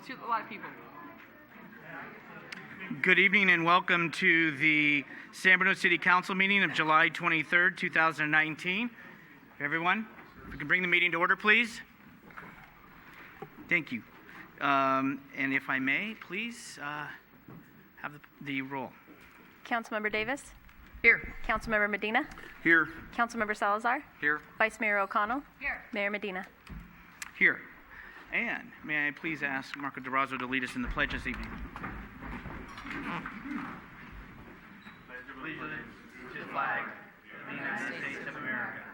to a lot of people. Good evening and welcome to the San Bruno City Council meeting of July 23rd, 2019. Everyone, if we can bring the meeting to order, please. Thank you. And if I may, please have the roll. Councilmember Davis. Here. Councilmember Medina. Here. Councilmember Salazar. Here. Vice Mayor O'Connell. Here. Mayor Medina. Here. And may I please ask Marco DeRozzo to lead us in the pledge this evening. Pledge allegiance to the flag of the United States of America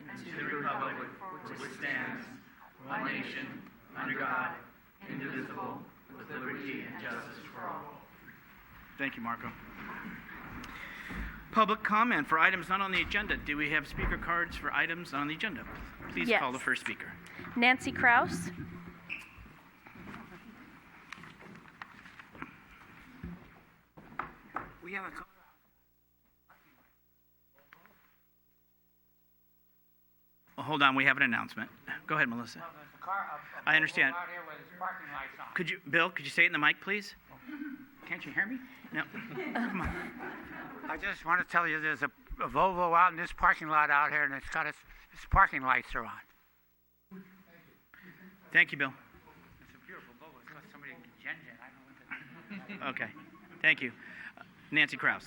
and to the republic for which it stands, one nation, under God, indivisible, with liberty and justice for all. Thank you, Marco. Public comment for items not on the agenda. Do we have speaker cards for items on the agenda? Please Yes. call the first speaker. Nancy Kraus. We have a hold on, we have an announcement. Go ahead, Melissa. I understand. Bill, could you say it in the mic, please? Can't you hear me? No. Come on. I just want to tell you there's a Volvo out in this parking lot out here, and it's got its parking lights are on. Thank you, Bill. It's a beautiful Volvo. It's got somebody in Gen. I don't know. Okay. Thank you. Nancy Kraus.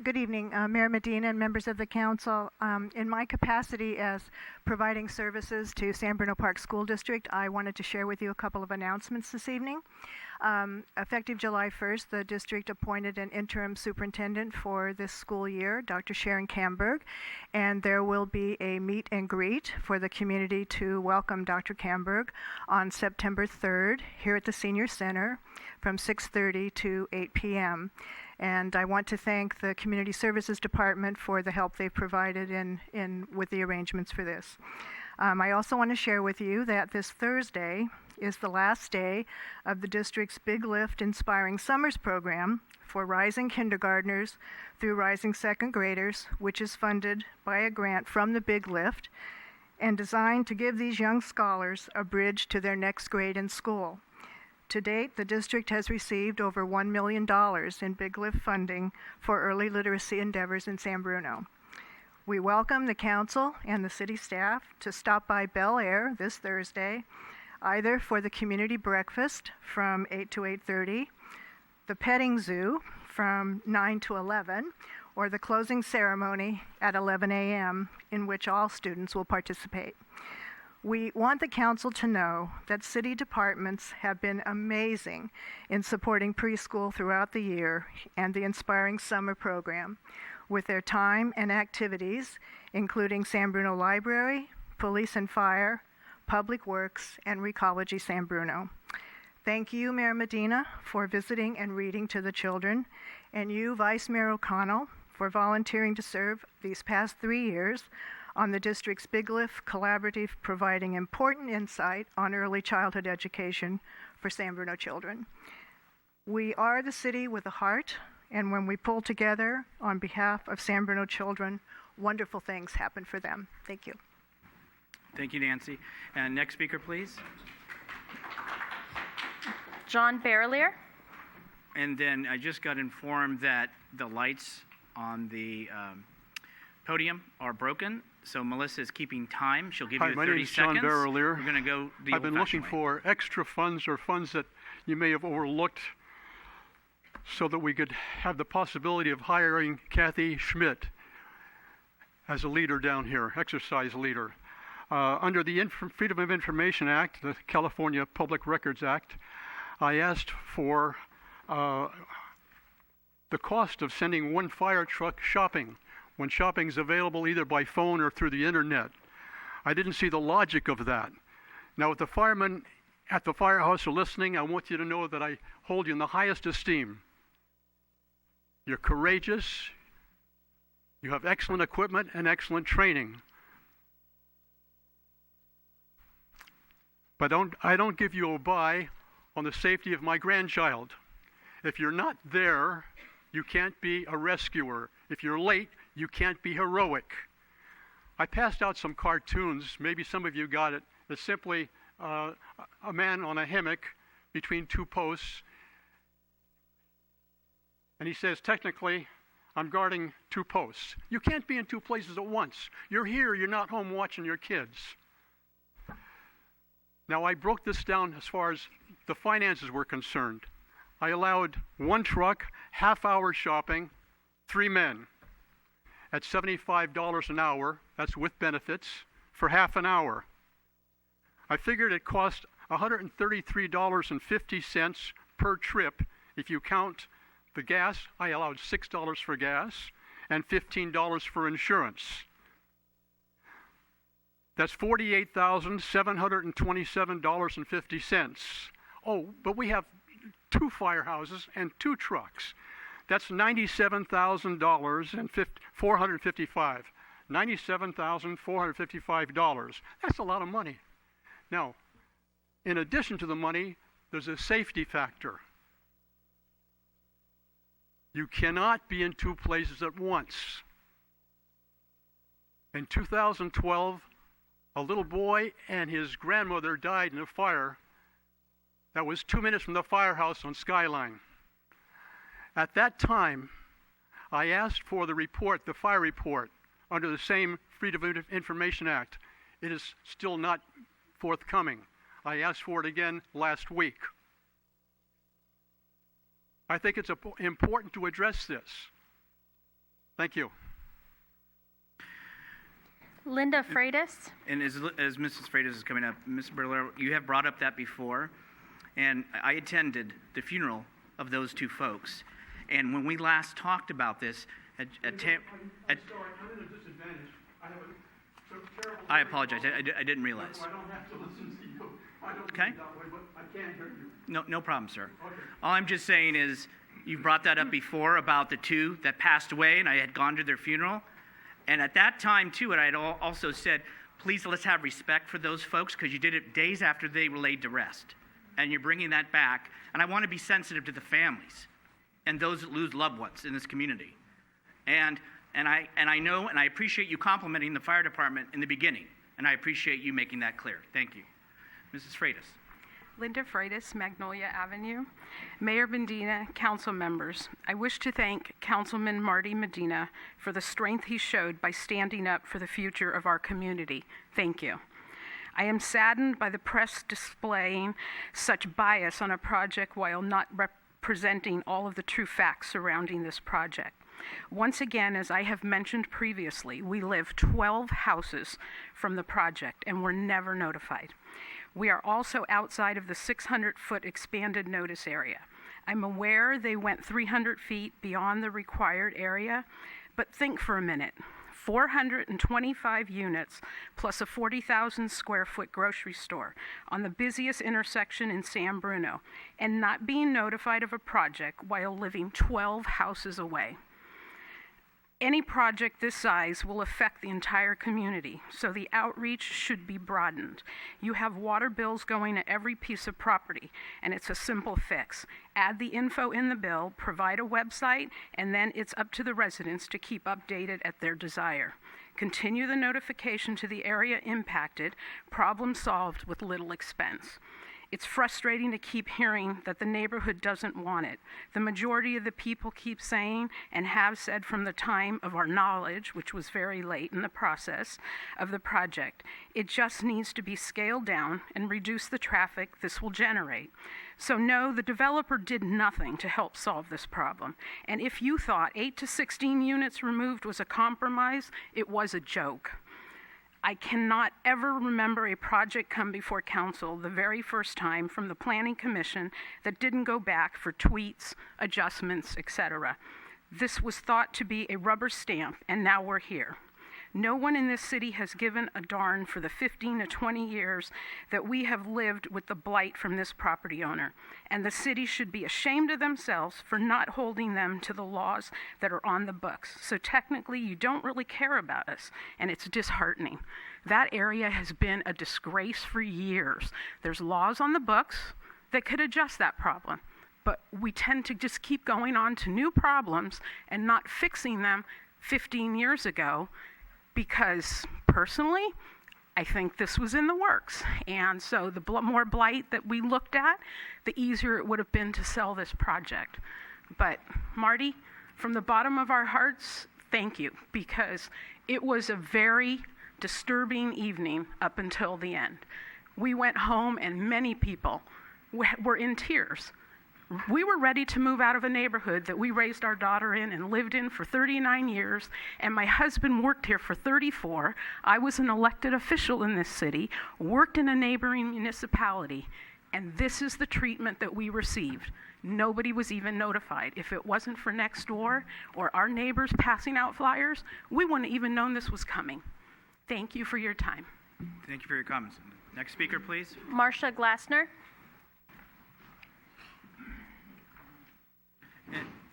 Good evening, Mayor Medina and members of the council. In my capacity as providing services to San Bruno Park School District, I wanted to share with you a couple of announcements this evening. Effective July 1st, the district appointed an interim superintendent for this school year, Dr. Sharon Camberg, and there will be a meet and greet for the community to welcome Dr. Camberg on September 3rd here at the Senior Center from 6:30 to 8 p.m. And I want to thank the Community Services Department for the help they've provided with the arrangements for this. I also want to share with you that this Thursday is the last day of the district's Big Lift Inspiring Summers program for rising kindergartners through rising second graders, which is funded by a grant from the Big Lift and designed to give these young scholars a bridge to their next grade in school. To date, the district has received over $1 million in Big Lift funding for early literacy endeavors in San Bruno. We welcome the council and the city staff to stop by Bel Air this Thursday, either for the community breakfast from 8 to 8:30, the petting zoo from 9 to 11, or the closing ceremony at 11 a.m., in which all students will participate. We want the council to know that city departments have been amazing in supporting preschool throughout the year and the Inspiring Summer program with their time and activities, including San Bruno Library, Police and Fire, Public Works, and Recology San Bruno. Thank you, Mayor Medina, for visiting and reading to the children, and you, Vice Mayor O'Connell, for volunteering to serve these past 3 years on the district's Big Lift Collaborative, providing important insight on early childhood education for San Bruno children. We are the city with a heart, and when we pull together on behalf of San Bruno children, wonderful things happen for them. Thank you. Thank you, Nancy. And next speaker, please. John Barrelier. And then I just got informed that the lights on the podium are broken. So Melissa is keeping time. She'll give you 30 seconds. Hi, my name is John Barrelier. We're going to go the I've been looking way. for extra funds or funds that you may have overlooked so that we could have the possibility of hiring Kathy Schmidt as a leader down here, exercise leader. Under the Freedom of Information Act, the California Public Records Act, I asked for the cost of sending one fire truck shopping when shopping is available either by phone or through the internet. I didn't see the logic of that. Now, if the firemen at the firehouse are listening, I want you to know that I hold you in the highest esteem. You're courageous, you have excellent equipment and excellent training. But I don't give you a buy on the safety of my grandchild. If you're not there, you can't be a rescuer. If you're late, you can't be heroic. I passed out some cartoons, maybe some of you got it. It's simply a man on a hammock between two posts. And he says, technically, I'm guarding two posts. You can't be in two places at once. You're here, you're not home watching your kids. Now, I broke this down as far as the finances were concerned. I allowed one truck, half-hour shopping, 3 men at $75 an hour, that's with benefits, for half an hour. I figured it cost $133.50 per trip. If you count the gas, I allowed $6 for gas and $15 for insurance. That's $48,727.50. Oh, but we have 2 firehouses and 2 trucks. That's $97,455. $97,455. That's a lot of money. Now, in addition to the money, there's a safety factor. You cannot be in 2 places at once. In 2012, a little boy and his grandmother died in a fire that was 2 minutes from the firehouse on Skyline. At that time, I asked for the report, the fire report, under the same Freedom of Information Act. It is still not forthcoming. I asked for it again last week. I think it's important to address this. Thank you. Linda Freitas. And as Mrs. Freitas is coming up, Ms. Berler, you have brought up that before, and I attended the funeral of those 2 folks. And when we last talked about this, I'm sorry, I'm at a disadvantage. I have a terrible... I apologize. I didn't realize. I don't have to listen to you. I don't Okay. mean that way, but I can't hear you. No problem, sir. Okay. All I'm just saying is you brought that up before about the 2 that passed away, and I had gone to their funeral. And at that time, too, and I had also said, please let's have respect for those folks because you did it days after they were laid to rest. And you're bringing that back. And I want to be sensitive to the families and those that lose loved ones in this community. And I know and I appreciate you complimenting the fire department in the beginning. And I appreciate you making that clear. Thank you. Mrs. Freitas. Linda Freitas, Magnolia Avenue. Mayor Medina, council members, I wish to thank Councilman Marty Medina for the strength he showed by standing up for the future of our community. Thank you. I am saddened by the press displaying such bias on a project while not representing all of the true facts surrounding this project. Once again, as I have mentioned previously, we live 12 houses from the project and were never notified. We are also outside of the 600-foot expanded notice area. I'm aware they went 300 feet beyond the required area, but think for a minute. 425 units plus a 40,000 square foot grocery store on the busiest intersection in San Bruno, and not being notified of a project while living 12 houses away. Any project this size will affect the entire community, so the outreach should be broadened. You have water bills going to every piece of property, and it's a simple fix. Add the info in the bill, provide a website, and then it's up to the residents to keep updated at their desire. Continue the notification to the area impacted, problem solved with little expense. It's frustrating to keep hearing that the neighborhood doesn't want it. The majority of the people keep saying and have said from the time of our knowledge, which was very late in the process of the project, it just needs to be scaled down and reduce the traffic this will generate. So no, the developer did nothing to help solve this problem. And if you thought 8 to 16 units removed was a compromise, it was a joke. I cannot ever remember a project come before council the very first time from the Planning Commission that didn't go back for tweets, adjustments, etc. This was thought to be a rubber stamp, and now we're here. No one in this city has given a darn for the 15 to 20 years that we have lived with the blight from this property owner. And the city should be ashamed of themselves for not holding them to the laws that are on the books. So technically, you don't really care about us, and it's disheartening. That area has been a disgrace for years. There's laws on the books that could adjust that problem. But we tend to just keep going on to new problems and not fixing them 15 years ago. Because personally, I think this was in the works. And so the more blight that we looked at, the easier it would have been to sell this project. But Marty, from the bottom of our hearts, thank you, because it was a very disturbing evening up until the end. We went home and many people were in tears. We were ready to move out of a neighborhood that we raised our daughter in and lived in for 39 years, and my husband worked here for 34. I was an elected official in this city, worked in a neighboring municipality, and this is the treatment that we received. Nobody was even notified. If it wasn't for next door or our neighbors passing out flyers, we wouldn't even known this was coming. Thank you for your time. Thank you for your comments. Next speaker, please. Marsha Glassner.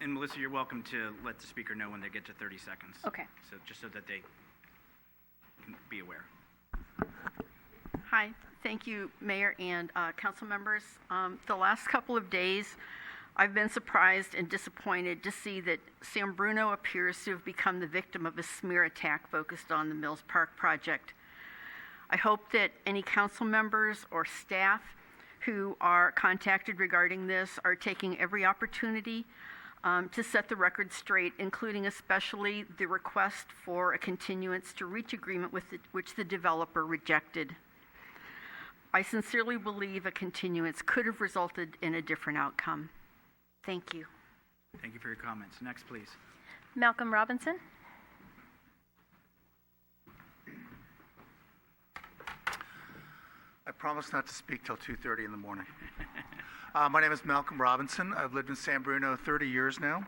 And Melissa, you're welcome to let the speaker know when they get to 30 seconds. Okay. So just so that they can be aware. Hi, thank you, Mayor and council members. The last couple of days, I've been surprised and disappointed to see that San Bruno appears to have become the victim of a smear attack focused on the Mills Park project. I hope that any council members or staff who are contacted regarding this are taking every opportunity to set the record straight, including especially the request for a continuance to reach agreement with which the developer rejected. I sincerely believe a continuance could have resulted in a different outcome. Thank you. Thank you for your comments. Next, please. Malcolm Robinson. I promise not to speak till 2:30 in the morning. My name is Malcolm Robinson. I've lived in San Bruno 30 years now,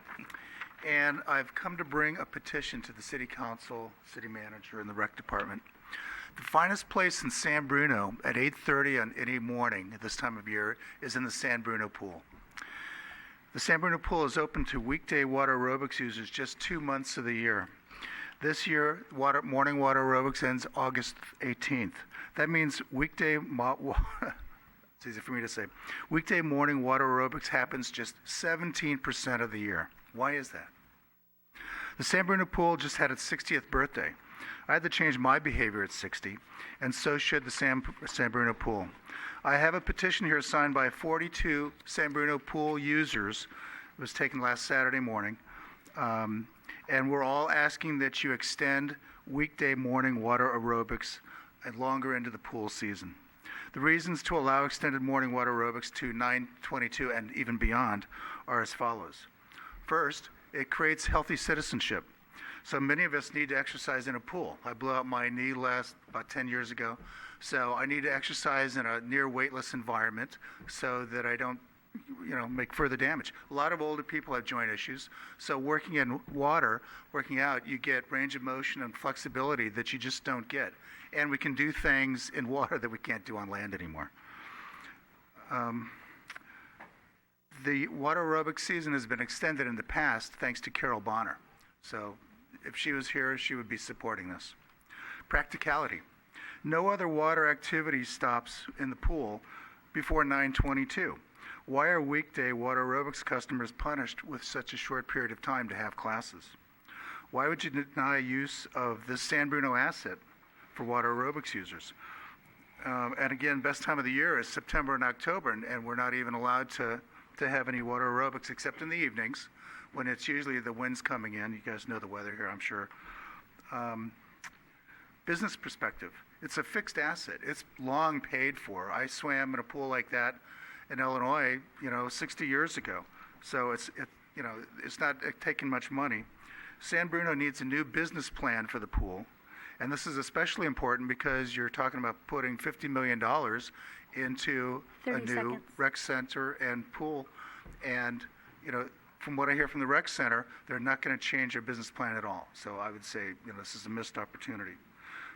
and I've come to bring a petition to the City Council, City Manager, and the Rec Department. The finest place in San Bruno at 8:30 on any morning at this time of year is in the San Bruno Pool. The San Bruno Pool is open to weekday water aerobics users just 2 months of the year. This year, morning water aerobics ends August 18th. That means it's easy for me to say. Weekday morning water aerobics happens just 17% of the year. Why is that? The San Bruno Pool just had its 60th birthday. I had to change my behavior at 60, and so should the San Bruno Pool. I have a petition here signed by 42 San Bruno Pool users. It was taken last Saturday morning. And we're all asking that you extend weekday morning water aerobics and longer into the pool season. The reasons to allow extended morning water aerobics to 9/22 and even beyond are as follows. First, it creates healthy citizenship. So many of us need to exercise in a pool. I blew out my knee about 10 years ago, so I need to exercise in a near weightless environment so that I don't make further damage. A lot of older people have joint issues, so working in water, working out, you get range of motion and flexibility that you just don't get. And we can do things in water that we can't do on land anymore. The water aerobics season has been extended in the past thanks to Carol Bonner. So if she was here, she would be supporting this. Practicality. No other water activity stops in the pool before 9/22. Why are weekday water aerobics customers punished with such a short period of time to have classes? Why would you deny use of this San Bruno asset for water aerobics users? And again, best time of the year is September and October, and we're not even allowed to have any water aerobics except in the evenings when it's usually the wind's coming in. You guys know the weather here, I'm sure. Business perspective. It's a fixed asset. It's long paid for. I swam in a pool like that in Illinois, 60 years ago. So it's not taking much money. San Bruno needs a new business plan for the pool. And this is especially important because you're talking about putting $50 million into a new rec center and pool. And, from what I hear from the rec center, they're not going to change their business plan at all. So I would say, this is a missed opportunity.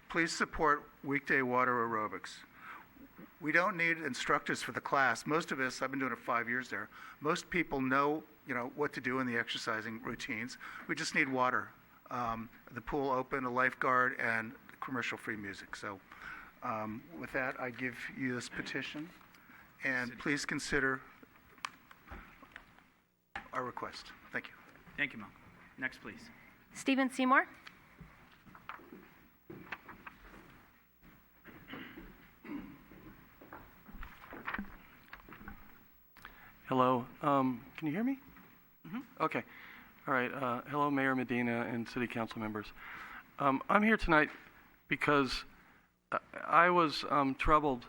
Please support weekday water aerobics. We don't need instructors for the class. Most of us, I've been doing it 5 years there. Most people know, what to do in the exercising routines. We just need water, the pool open, a lifeguard, and commercial-free music. So with that, I give you this petition, and please consider our request. Thank you. Thank you, Malcolm. Next, please. Stephen Seymour. Hello. Can you hear me? Okay. All right. Hello, Mayor Medina and City Council members. I'm here tonight because I was troubled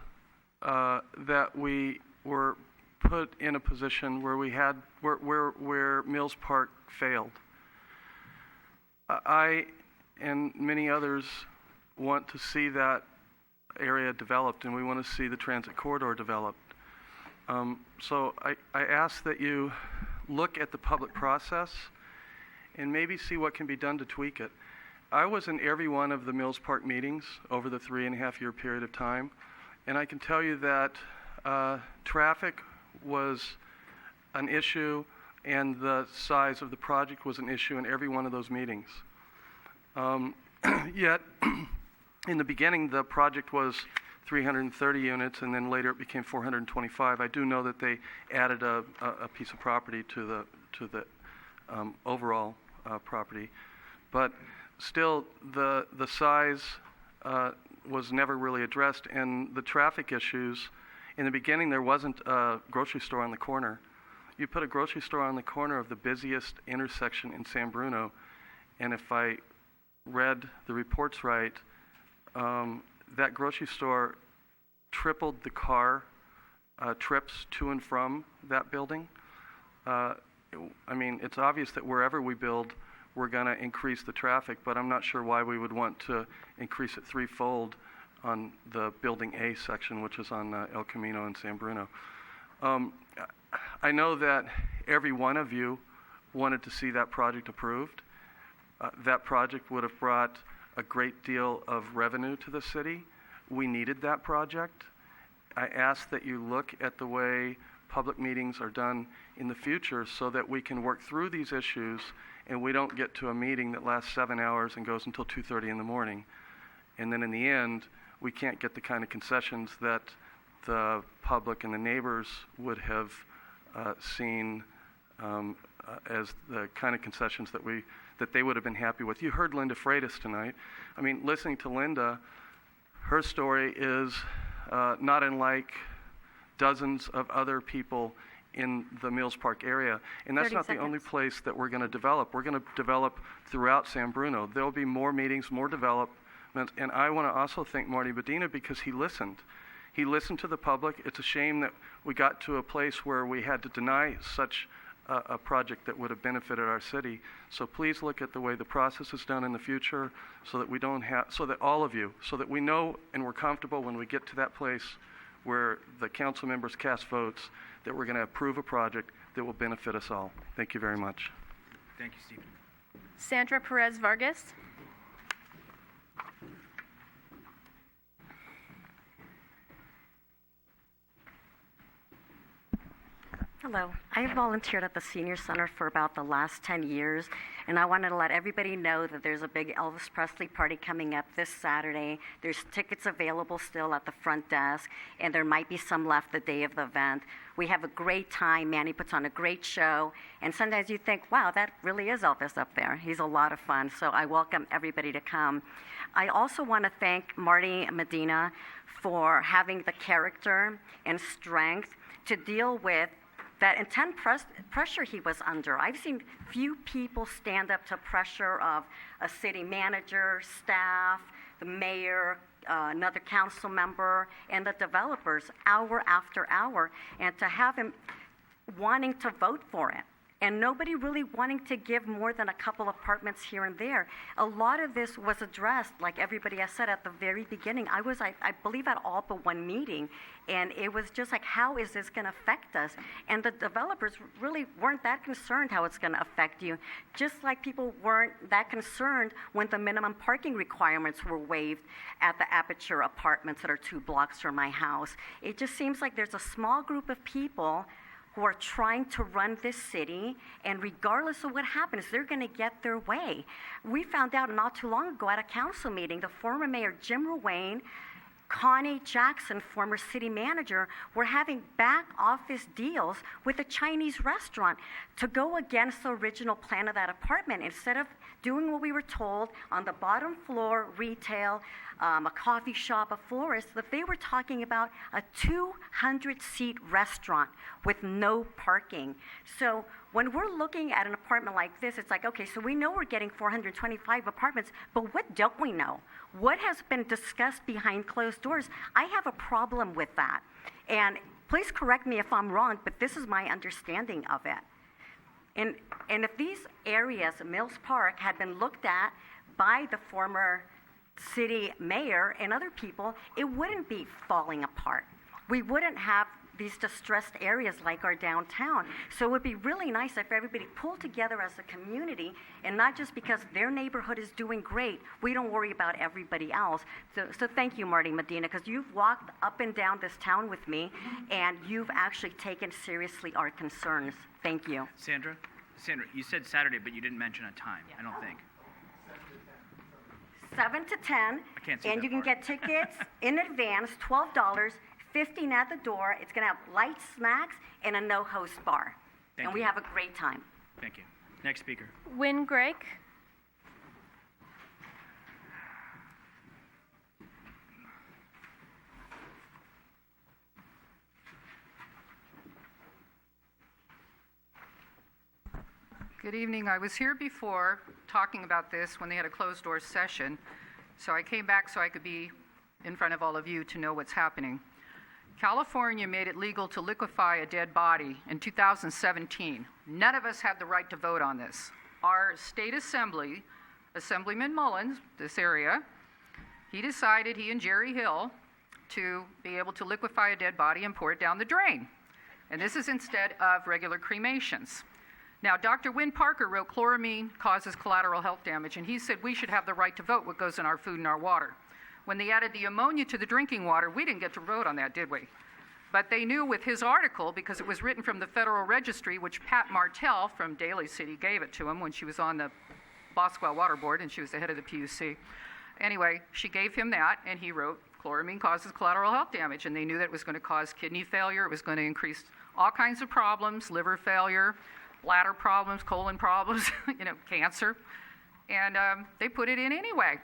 that we were put in a position where we had where Mills Park failed. I and many others want to see that area developed, and we want to see the transit corridor developed. So I ask that you look at the public process and maybe see what can be done to tweak it. I was in every one of the Mills Park meetings over the 3.5-year period of time, and I can tell you that traffic was an issue and the size of the project was an issue in every one of those meetings. Yet, in the beginning, the project was 330 units, and then later it became 425. I do know that they added a piece of property to the overall property, but still, the size was never really addressed, and the traffic issues. In the beginning, there wasn't a grocery store on the corner. You put a grocery store on the corner of the busiest intersection in San Bruno, and if I read the reports right, that grocery store tripled the car trips to and from that building. I mean, it's obvious that wherever we build, we're going to increase the traffic, but I'm not sure why we would want to increase it threefold on the Building A section, which is on El Camino in San Bruno. I know that every one of you wanted to see that project approved. That project would have brought a great deal of revenue to the city. We needed that project. I ask that you look at the way public meetings are done in the future so that we can work through these issues and we don't get to a meeting that lasts 7 hours and goes until 2:30 in the morning. And then in the end, we can't get the kind of concessions that the public and the neighbors would have seen as the kind of concessions that they would have been happy with. You heard Linda Freitas tonight. I mean, listening to Linda, her story is not unlike dozens of other people in the Mills Park area. And that's not the only place that we're going to develop. We're going to develop throughout San Bruno. There will be more meetings, more development. And I want to also thank Marty Medina because he listened. He listened to the public. It's a shame that we got to a place where we had to deny such a project that would have benefited our city. So please look at the way the process is done in the future so that we don't have, so that all of you, so that we know and we're comfortable when we get to that place where the council members cast votes that we're going to approve a project that will benefit us all. Thank you very much. Thank you, Stephen. Sandra Perez Vargas. Hello. I have volunteered at the Senior Center for about the last 10 years, and I wanted to let everybody know that there's a big Elvis Presley party coming up this Saturday. There's tickets available still at the front desk, and there might be some left the day of the event. We have a great time. Manny puts on a great show, and sometimes you think, wow, that really is Elvis up there. He's a lot of fun, so I welcome everybody to come. I also want to thank Marty Medina for having the character and strength to deal with that intense pressure he was under. I've seen few people stand up to pressure of a city manager, staff, the mayor, another council member, and the developers hour after hour, and to have him wanting to vote for it. And nobody really wanting to give more than a couple apartments here and there. A lot of this was addressed, like everybody has said at the very beginning. I believe, at all but one meeting, and it was just like, how is this going to affect us? And the developers really weren't that concerned how it's going to affect you, just like people weren't that concerned when the minimum parking requirements were waived at the Aperture Apartments that are 2 blocks from my house. It just seems like there's a small group of people who are trying to run this city, and regardless of what happens, they're going to get their way. We found out not too long ago at a council meeting, the former mayor, Jim Ruane, Connie Jackson, former city manager, were having back office deals with a Chinese restaurant to go against the original plan of that apartment. Instead of doing what we were told on the bottom floor, retail, a coffee shop, a florist, that they were talking about a 200-seat restaurant with no parking. So when we're looking at an apartment like this, it's like, okay, so we know we're getting 425 apartments, but what don't we know? What has been discussed behind closed doors? I have a problem with that. And please correct me if I'm wrong, but this is my understanding of it. And if these areas, Mills Park, had been looked at by the former city mayor and other people, it wouldn't be falling apart. We wouldn't have these distressed areas like our downtown. So it would be really nice if everybody pulled together as a community, and not just because their neighborhood is doing great, we don't worry about everybody else. So thank you, Marty Medina, because you've walked up and down this town with me, and you've actually taken seriously our concerns. Thank you. Sandra, you said Saturday, but you didn't mention a time, I don't think. 7 to 10, I can't see and that you can far. get tickets in advance, $12, 15 at the door. It's going to have light snacks and a no-host bar. Thank And we you. have a great time. Thank you. Next speaker. Wynn Gregg. Good evening. I was here before talking about this when they had a closed-door session, so I came back so I could be in front of all of you to know what's happening. California made it legal to liquefy a dead body in 2017. None of us had the right to vote on this. Our state assembly, Assemblyman Mullins, this area, he decided, he and Jerry Hill, to be able to liquefy a dead body and pour it down the drain. And this is instead of regular cremations. Now, Dr. Wynn Parker wrote chloramine causes collateral health damage, and he said we should have the right to vote what goes in our food and our water. When they added the ammonia to the drinking water, we didn't get to vote on that, did we? But they knew with his article, because it was written from the Federal Registry, which Pat Martell from Daly City gave it to him when she was on the Boswell Water Board, and she was the head of the PUC. Anyway, she gave him that, and he wrote, chloramine causes collateral health damage, and they knew that it was going to cause kidney failure, it was going to increase all kinds of problems, liver failure, bladder problems, colon problems, cancer, and they put it in anyway.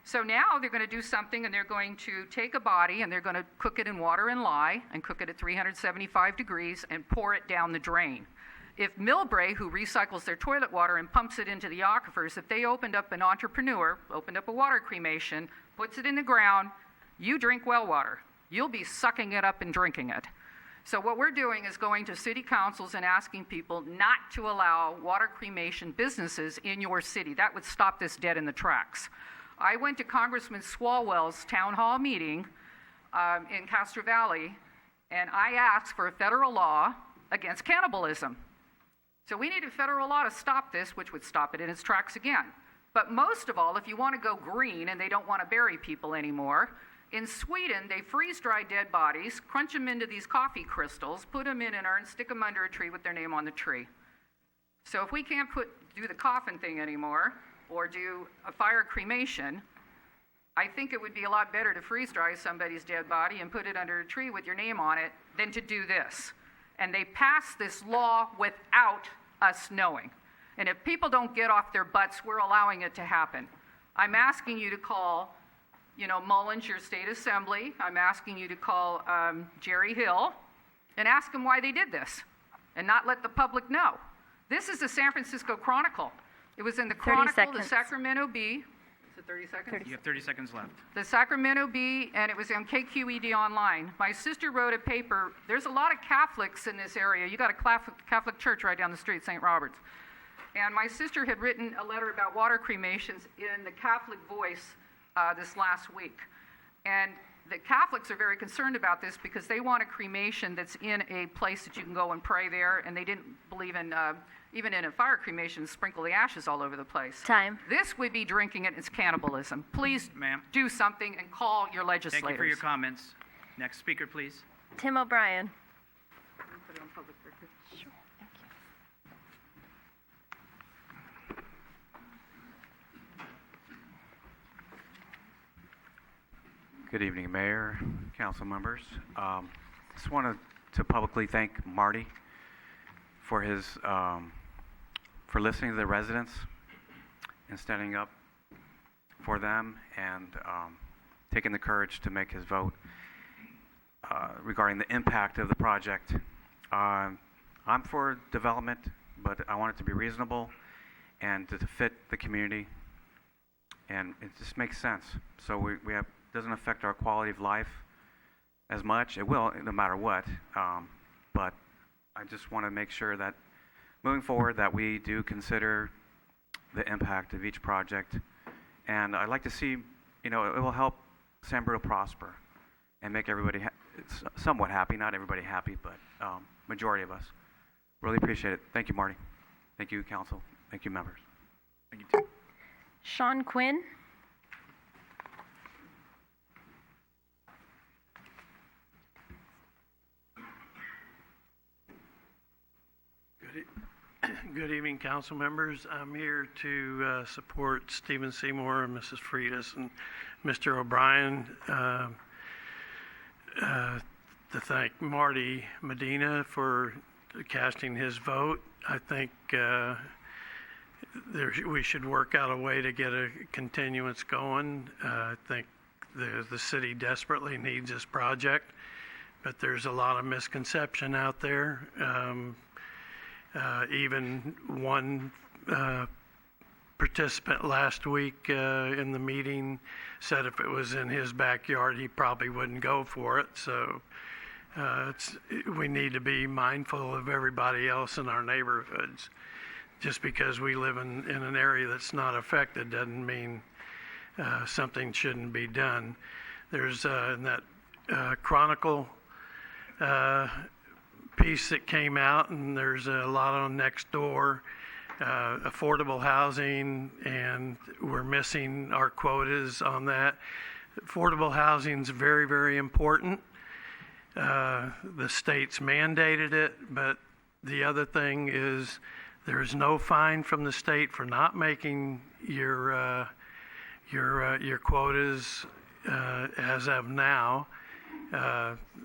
So now they're going to do something, and they're going to take a body and they're going to cook it in water and lye and cook it at 375 degrees and pour it down the drain. If Millbrae, who recycles their toilet water and pumps it into the aquifers, if they opened up an entrepreneur, opened up a water cremation, puts it in the ground, you drink well water. You'll be sucking it up and drinking it. So what we're doing is going to city councils and asking people not to allow water cremation businesses in your city. That would stop this dead in the tracks. I went to Congressman Swalwell's town hall meeting in Castro Valley, and I asked for a federal law against cannibalism. So we need a federal law to stop this, which would stop it in its tracks again. But most of all, if you want to go green and they don't want to bury people anymore, in Sweden, they freeze-dry dead bodies, crunch them into these coffee crystals, put them in an urn, stick them under a tree with their name on the tree. So if we can't do the coffin thing anymore, or do a fire cremation, I think it would be a lot better to freeze-dry somebody's dead body and put it under a tree with your name on it than to do this. And they passed this law without us knowing. And if people don't get off their butts, we're allowing it to happen. I'm asking you to call Mullins, your state assembly. I'm asking you to call Jerry Hill and ask him why they did this and not let the public know. This is the San Francisco Chronicle. It was in the Chronicle, the Sacramento Bee. Is it 30 seconds? You have 30 seconds left. The Sacramento Bee, and it was on KQED Online. My sister wrote a paper. There's a lot of Catholics in this area. You got a Catholic church right down the street, St. Robert's. And my sister had written a letter about water cremations in the Catholic Voice this last week. And the Catholics are very concerned about this because they want a cremation that's in a place that you can go and pray there, and they didn't believe in, even in a fire cremation, sprinkle the ashes all over the place. Time. This would be drinking it. It's cannibalism. Please Ma'am. do something and call your legislators. Thank you for your comments. Next speaker, please. Tim O'Brien. Put it on public record. Sure. Thank you. Good evening, Mayor, council members. Just wanted to publicly thank Marty for his for listening to the residents and standing up for them, and taking the courage to make his vote regarding the impact of the project. I'm for development, but I want it to be reasonable and to fit the community, and it just makes sense. So we have, doesn't affect our quality of life as much. It will, no matter what, but I just want to make sure that moving forward that we do consider the impact of each project, and I'd like to see, it will help San Bruno prosper and make everybody somewhat happy. Not everybody happy, but majority of us. Really appreciate it. Thank you, Marty. Thank you, council. Thank you, members. Thank you, Tim. Sean Quinn. Good evening, council members. I'm here to support Stephen Seymour and Mrs. Freitas and Mr. O'Brien, to thank Marty Medina for casting his vote. I think we should work out a way to get a continuance going. I think the city desperately needs this project, but there's a lot of misconception out there. Even one participant last week in the meeting said if it was in his backyard, he probably wouldn't go for it. So we need to be mindful of everybody else in our neighborhoods. Just because we live in an area that's not affected doesn't mean something shouldn't be done. There's in that Chronicle piece that came out, and there's a lot on next door, affordable housing, and we're missing our quotas on that. Affordable housing is very, very important. The state's mandated it, but the other thing is there is no fine from the state for not making your quotas as of now.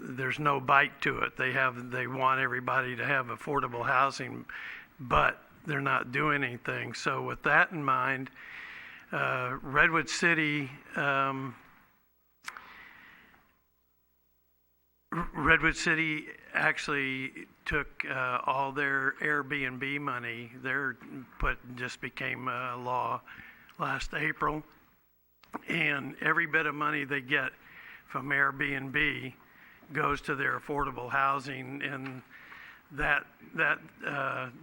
There's no bite to it. They want everybody to have affordable housing, but they're not doing anything. So with that in mind, Redwood City actually took all their Airbnb money. Just became law last April, and every bit of money they get from Airbnb goes to their affordable housing, and that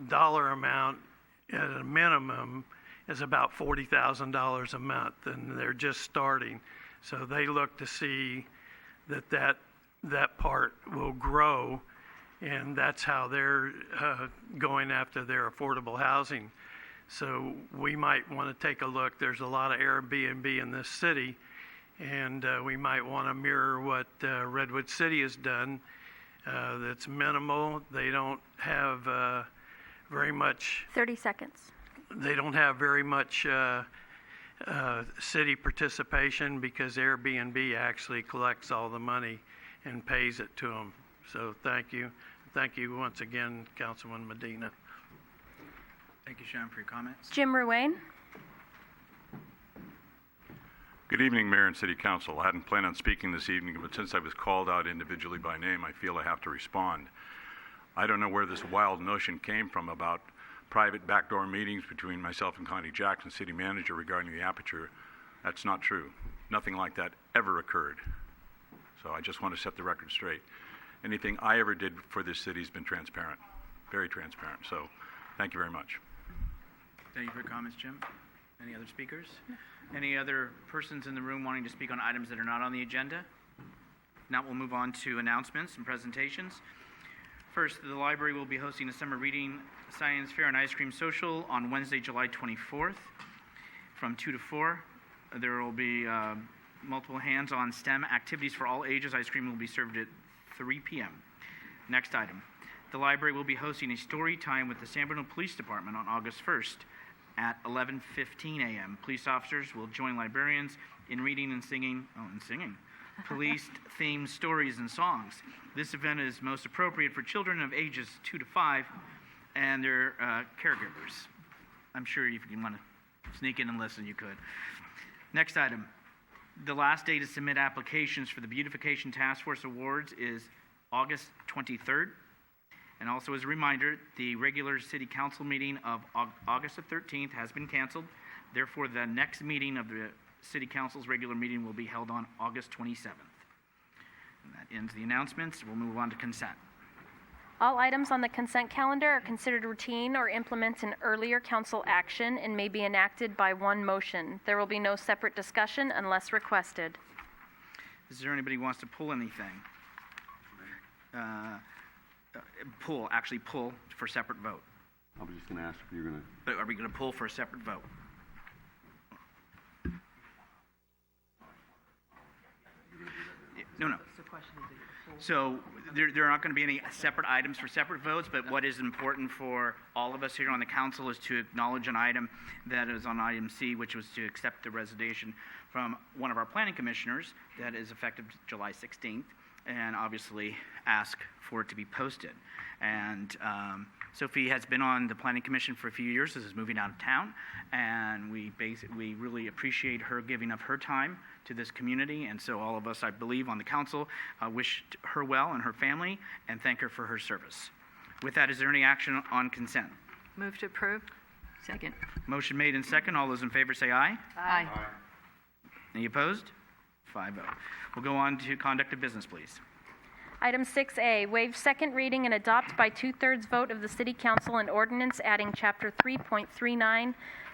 dollar amount at a minimum is about $40,000 a month, and they're just starting. So they look to see that part will grow, and that's how they're going after their affordable housing. So we might want to take a look. There's a lot of Airbnb in this city, and we might want to mirror what Redwood City has done. That's minimal. They don't have very much. 30 seconds. They don't have very much city participation because Airbnb actually collects all the money and pays it to them. So thank you. Thank you once again, Councilman Medina. Thank you, Sean, for your comments. Jim Ruane. Good evening, Mayor and City Council. I hadn't planned on speaking this evening, but since I was called out individually by name, I feel I have to respond. I don't know where this wild notion came from about private backdoor meetings between myself and Connie Jackson, City Manager, regarding the aperture. That's not true. Nothing like that ever occurred. So I just want to set the record straight. Anything I ever did for this city has been transparent, very transparent. So thank you very much. Thank you for your comments, Jim. Any other speakers? Any other persons in the room wanting to speak on items that are not on the agenda? Now we'll move on to announcements and presentations. First, the library will be hosting a summer reading, science fair, and ice cream social on Wednesday, July 24th from 2 to 4. There will be multiple hands-on STEM activities for all ages. Ice cream will be served at 3 p.m. Next item. The library will be hosting a story time with the San Bruno Police Department on August 1st at 11:15 a.m. Police officers will join librarians in reading and singing, police-themed stories and songs. This event is most appropriate for children of ages 2 to 5 and their caregivers. I'm sure if you want to sneak in and listen, you could. Next item. The last day to submit applications for the Beautification Task Force Awards is August 23rd. And also as a reminder, the regular City Council meeting of August the 13th has been canceled. Therefore, the next meeting of the City Council's regular meeting will be held on August 27th. And that ends the announcements. We'll move on to consent. All items on the consent calendar are considered routine or implement an earlier council action and may be enacted by one motion. There will be no separate discussion unless requested. Is there anybody who wants to pull anything? Pull for separate vote. I was just going to ask if you're going to... Are we going to pull for a separate vote? No. So there aren't going to be any separate items for separate votes, but what is important for all of us here on the council is to acknowledge an item that is on item C, which was to accept the resignation from one of our planning commissioners that is effective July 16th, and obviously ask for it to be posted. And Sophie has been on the Planning Commission for a few years. This is moving out of town, and we really appreciate her giving of her time to this community. And so all of us, I believe, on the council wish her well and her family and thank her for her service. With that, is there any action on consent? Move to approve. Second. Motion made and second. All those in favor say aye. Aye. Any opposed? 5-0. We'll go on to conduct of business, please. Item 6A, waive second reading and adopt by 2/3 vote of the City Council an ordinance adding Chapter 3.39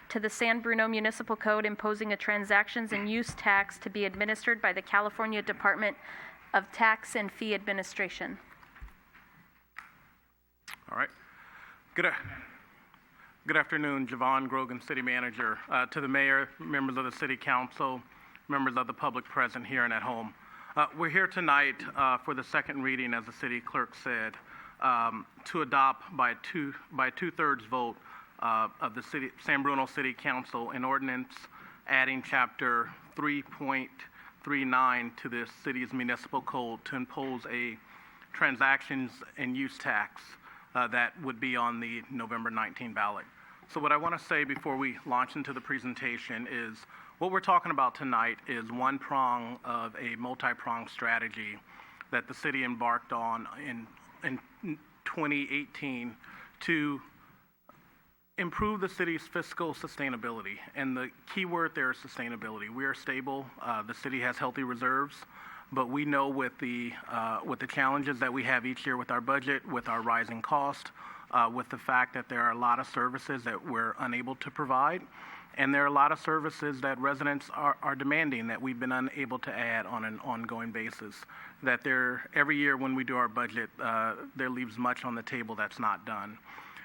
to the San Bruno Municipal Code imposing a transactions and use tax to be administered by the California Department of Tax and Fee Administration. All right. Good afternoon, Javon Grogan, City Manager. To the Mayor, members of the City Council, members of the public present here and at home. We're here tonight for the second reading, as the City Clerk said, to adopt by 2/3 vote of the San Bruno City Council an ordinance adding Chapter 3.39 to the city's municipal code to impose a transactions and use tax that would be on the November 19 ballot. So what I want to say before we launch into the presentation is what we're talking about tonight is one prong of a multi-pronged strategy that the city embarked on in 2018 to improve the city's fiscal sustainability. And the key word there is sustainability. We are stable. The city has healthy reserves. But we know with the challenges that we have each year with our budget, with our rising cost, with the fact that there are a lot of services that we're unable to provide, and there are a lot of services that residents are demanding that we've been unable to add on an ongoing basis. That every year when we do our budget, there leaves much on the table that's not done.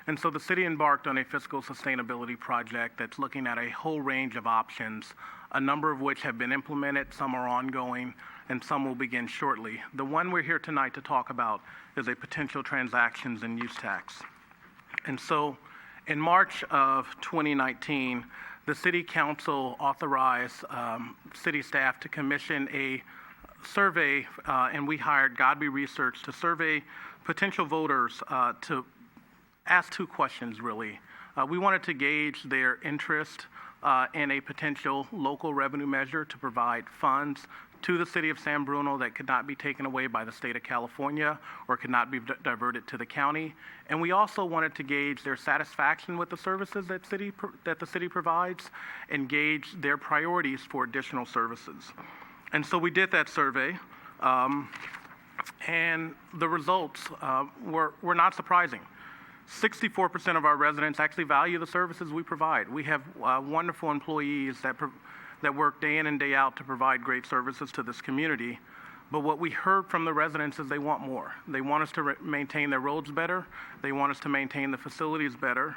And so the city embarked on a fiscal sustainability project that's looking at a whole range of options, a number of which have been implemented, some are ongoing, and some will begin shortly. The one we're here tonight to talk about is a potential transactions and use tax. And so in March of 2019, the City Council authorized city staff to commission a survey, and we hired Godby Research to survey potential voters to ask two questions, really. We wanted to gauge their interest in a potential local revenue measure to provide funds to the city of San Bruno that could not be taken away by the state of California or could not be diverted to the county. And we also wanted to gauge their satisfaction with the services that the city provides and gauge their priorities for additional services. And so we did that survey, and the results were not surprising. 64% of our residents actually value the services we provide. We have wonderful employees that work day in and day out to provide great services to this community. But what we heard from the residents is they want more. They want us to maintain their roads better. They want us to maintain the facilities better.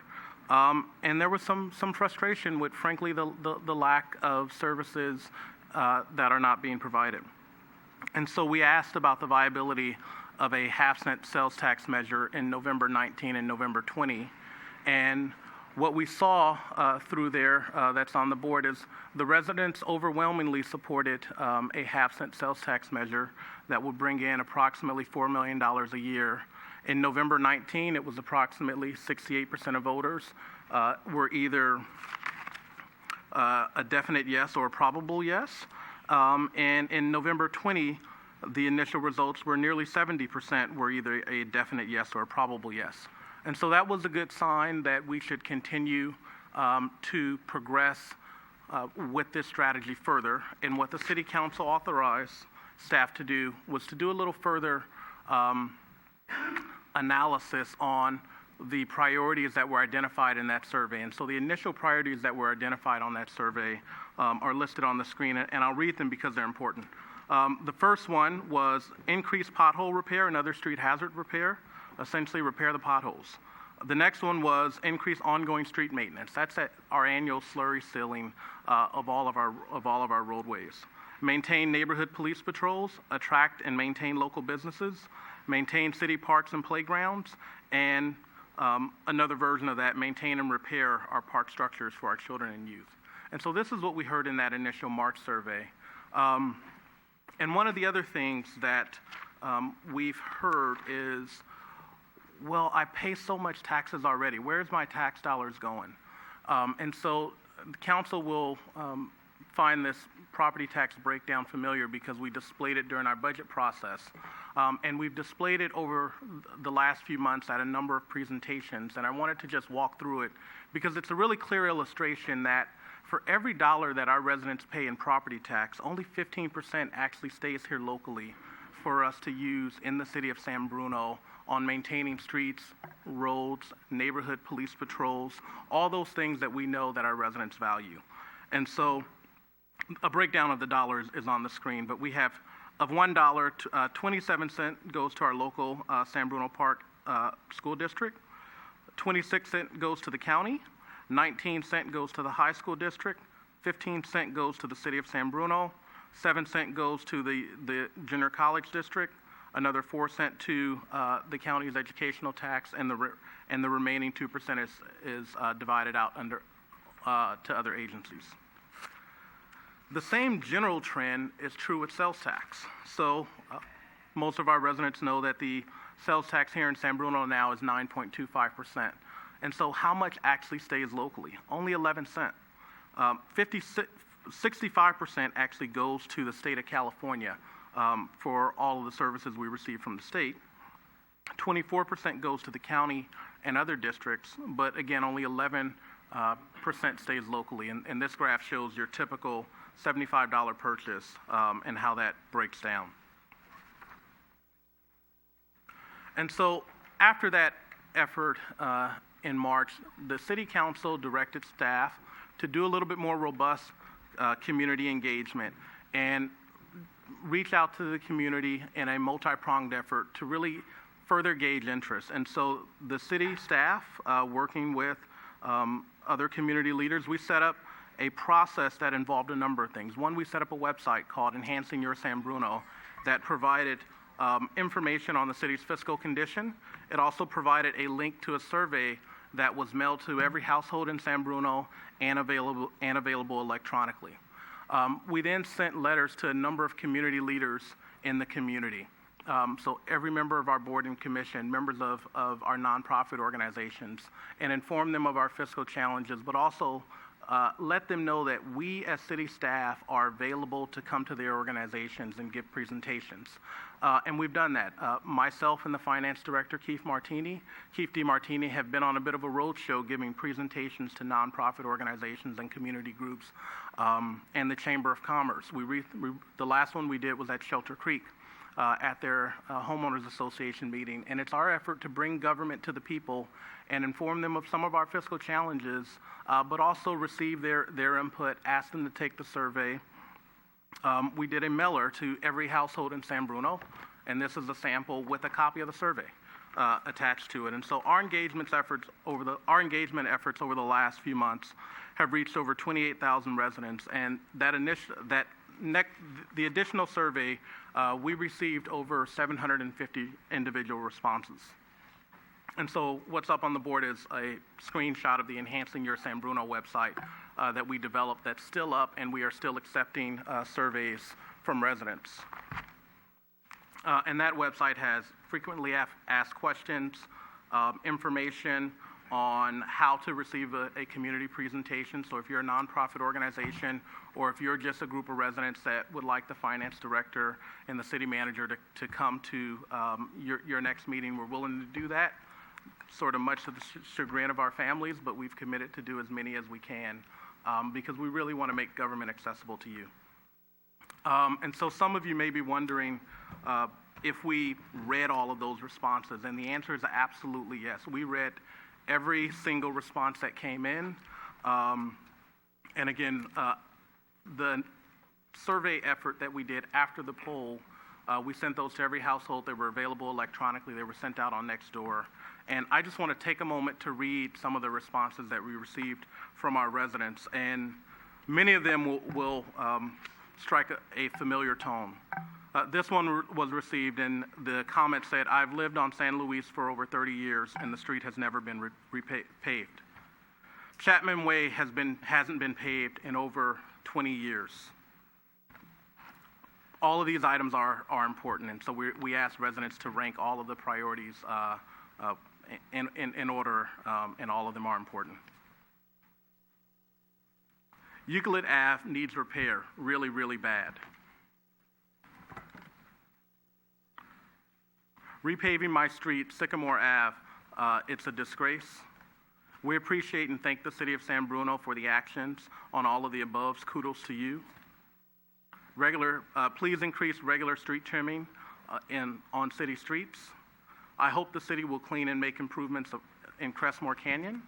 And there was some frustration with, frankly, the lack of services that are not being provided. And so we asked about the viability of a half-cent sales tax measure in November 19 and November 20. And what we saw through there that's on the board is the residents overwhelmingly supported a half-cent sales tax measure that would bring in approximately $4 million a year. In November 19, it was approximately 68% of voters were either a definite yes or a probable yes. And in November 20, the initial results were nearly 70% were either a definite yes or a probable yes. And so that was a good sign that we should continue to progress with this strategy further. And what the City Council authorized staff to do was to do a little further analysis on the priorities that were identified in that survey. And so the initial priorities that were identified on that survey are listed on the screen, and I'll read them because they're important. The first one was increased pothole repair and other street hazard repair, essentially repair the potholes. The next one was increase ongoing street maintenance. That's our annual slurry sealing of all of our roadways. Maintain neighborhood police patrols, attract and maintain local businesses, maintain city parks and playgrounds, and another version of that, maintain and repair our park structures for our children and youth. And so this is what we heard in that initial March survey. And one of the other things that we've heard is, well, I pay so much taxes already. Where's my tax dollars going? And so the council will find this property tax breakdown familiar because we displayed it during our budget process. And we've displayed it over the last few months at a number of presentations. And I wanted to just walk through it because it's a really clear illustration that for every dollar that our residents pay in property tax, only 15% actually stays here locally for us to use in the city of San Bruno on maintaining streets, roads, neighborhood police patrols, all those things that we know that our residents value. And so a breakdown of the dollars is on the screen, but we have of $1, 27 cents goes to our local San Bruno Park School District, 26 cents goes to the county, 19 cents goes to the high school district, 15 cents goes to the city of San Bruno, 7 cents goes to the junior college district, another 4 cents to the county's educational tax, and the remaining 2% is divided out under to other agencies. The same general trend is true with sales tax. So most of our residents know that the sales tax here in San Bruno now is 9.25%. And so how much actually stays locally? Only 11 cents. 65% actually goes to the state of California for all of the services we receive from the state. 24% goes to the county and other districts, but again, only 11% stays locally. And this graph shows your typical $75 purchase and how that breaks down. And so after that effort in March, the City Council directed staff to do a little bit more robust community engagement and reach out to the community in a multi-pronged effort to really further gauge interest. And so the city staff, working with other community leaders, we set up a process that involved a number of things. One, we set up a website called Enhancing Your San Bruno that provided information on the city's fiscal condition. It also provided a link to a survey that was mailed to every household in San Bruno and available electronically. We then sent letters to a number of community leaders in the community. So every member of our board and commission, members of our nonprofit organizations, and informed them of our fiscal challenges, but also let them know that we as city staff are available to come to their organizations and give presentations. And we've done that. Myself and the finance director, Keith DeMartini, have been on a bit of a roadshow giving presentations to nonprofit organizations and community groups and the Chamber of Commerce. The last one we did was at Shelter Creek at their homeowners association meeting. And it's our effort to bring government to the people and inform them of some of our fiscal challenges, but also receive their input, ask them to take the survey. We did a mailer to every household in San Bruno, and this is a sample with a copy of the survey attached to it. And so our engagement efforts over the last few months have reached over 28,000 residents, and the additional survey, we received over 750 individual responses. And so what's up on the board is a screenshot of the Enhancing Your San Bruno website that we developed that's still up, and we are still accepting surveys from residents. And that website has frequently asked questions, information on how to receive a community presentation. So if you're a nonprofit organization, or if you're just a group of residents that would like the finance director and the city manager to come to your next meeting, we're willing to do that, sort of much to the chagrin of our families, but we've committed to do as many as we can because we really want to make government accessible to you. And so some of you may be wondering if we read all of those responses, and the answer is absolutely yes. We read every single response that came in. And again, the survey effort that we did after the poll, we sent those to every household. They were available electronically. They were sent out on Nextdoor. And I just want to take a moment to read some of the responses that we received from our residents. And many of them will strike a familiar tone. This one was received, and the comment said, "I've lived on San Luis for over 30 years, and the street has never been paved. Chapman Way hasn't been paved in over 20 years." All of these items are important, and so we ask residents to rank all of the priorities in order, and all of them are important. Euclid Ave needs repair really, really bad. Repaving my street, Sycamore Ave, it's a disgrace. We appreciate and thank the City of San Bruno for the actions on all of the above. Kudos to you. Please increase regular street trimming on city streets. I hope the city will clean and make improvements in Crestmore Canyon.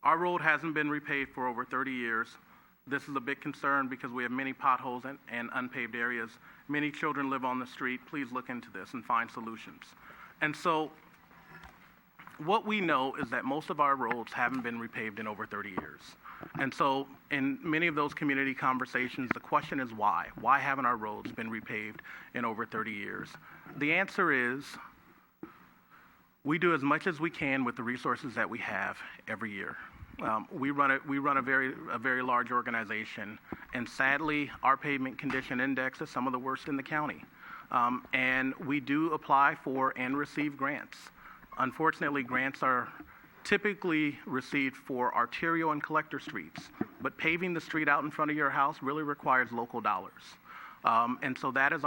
Our road hasn't been repaved for over 30 years. This is a big concern because we have many potholes and unpaved areas. Many children live on the street. Please look into this and find solutions. And so what we know is that most of our roads haven't been repaved in over 30 years. And so in many of those community conversations, the question is why? Why haven't our roads been repaved in over 30 years? The answer is we do as much as we can with the resources that we have every year. We run a very large organization, and sadly, our pavement condition index is some of the worst in the county. And we do apply for and receive grants. Unfortunately, grants are typically received for arterial and collector streets, but paving the street out in front of your house really requires local dollars. And so that is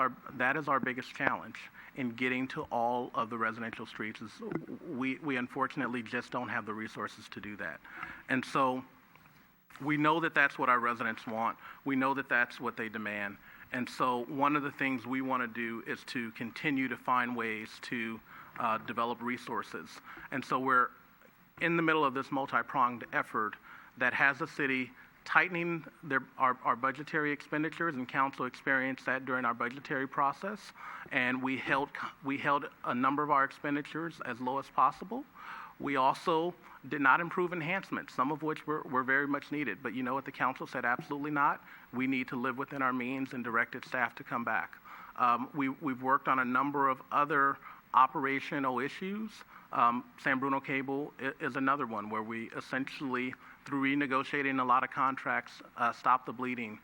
our biggest challenge in getting to all of the residential streets. Is we unfortunately just don't have the resources to do that. And so we know that that's what our residents want. We know that that's what they demand. And so one of the things we want to do is to continue to find ways to develop resources. And so we're in the middle of this multi-pronged effort that has the city tightening our budgetary expenditures, and council experienced that during our budgetary process. And we held a number of our expenditures as low as possible. We also did not improve enhancements, some of which were very much needed. But you know what the council said? Absolutely not. We need to live within our means and directed staff to come back. We've worked on a number of other operational issues. San Bruno Cable is another one where we essentially, through renegotiating a lot of contracts, stop the bleeding,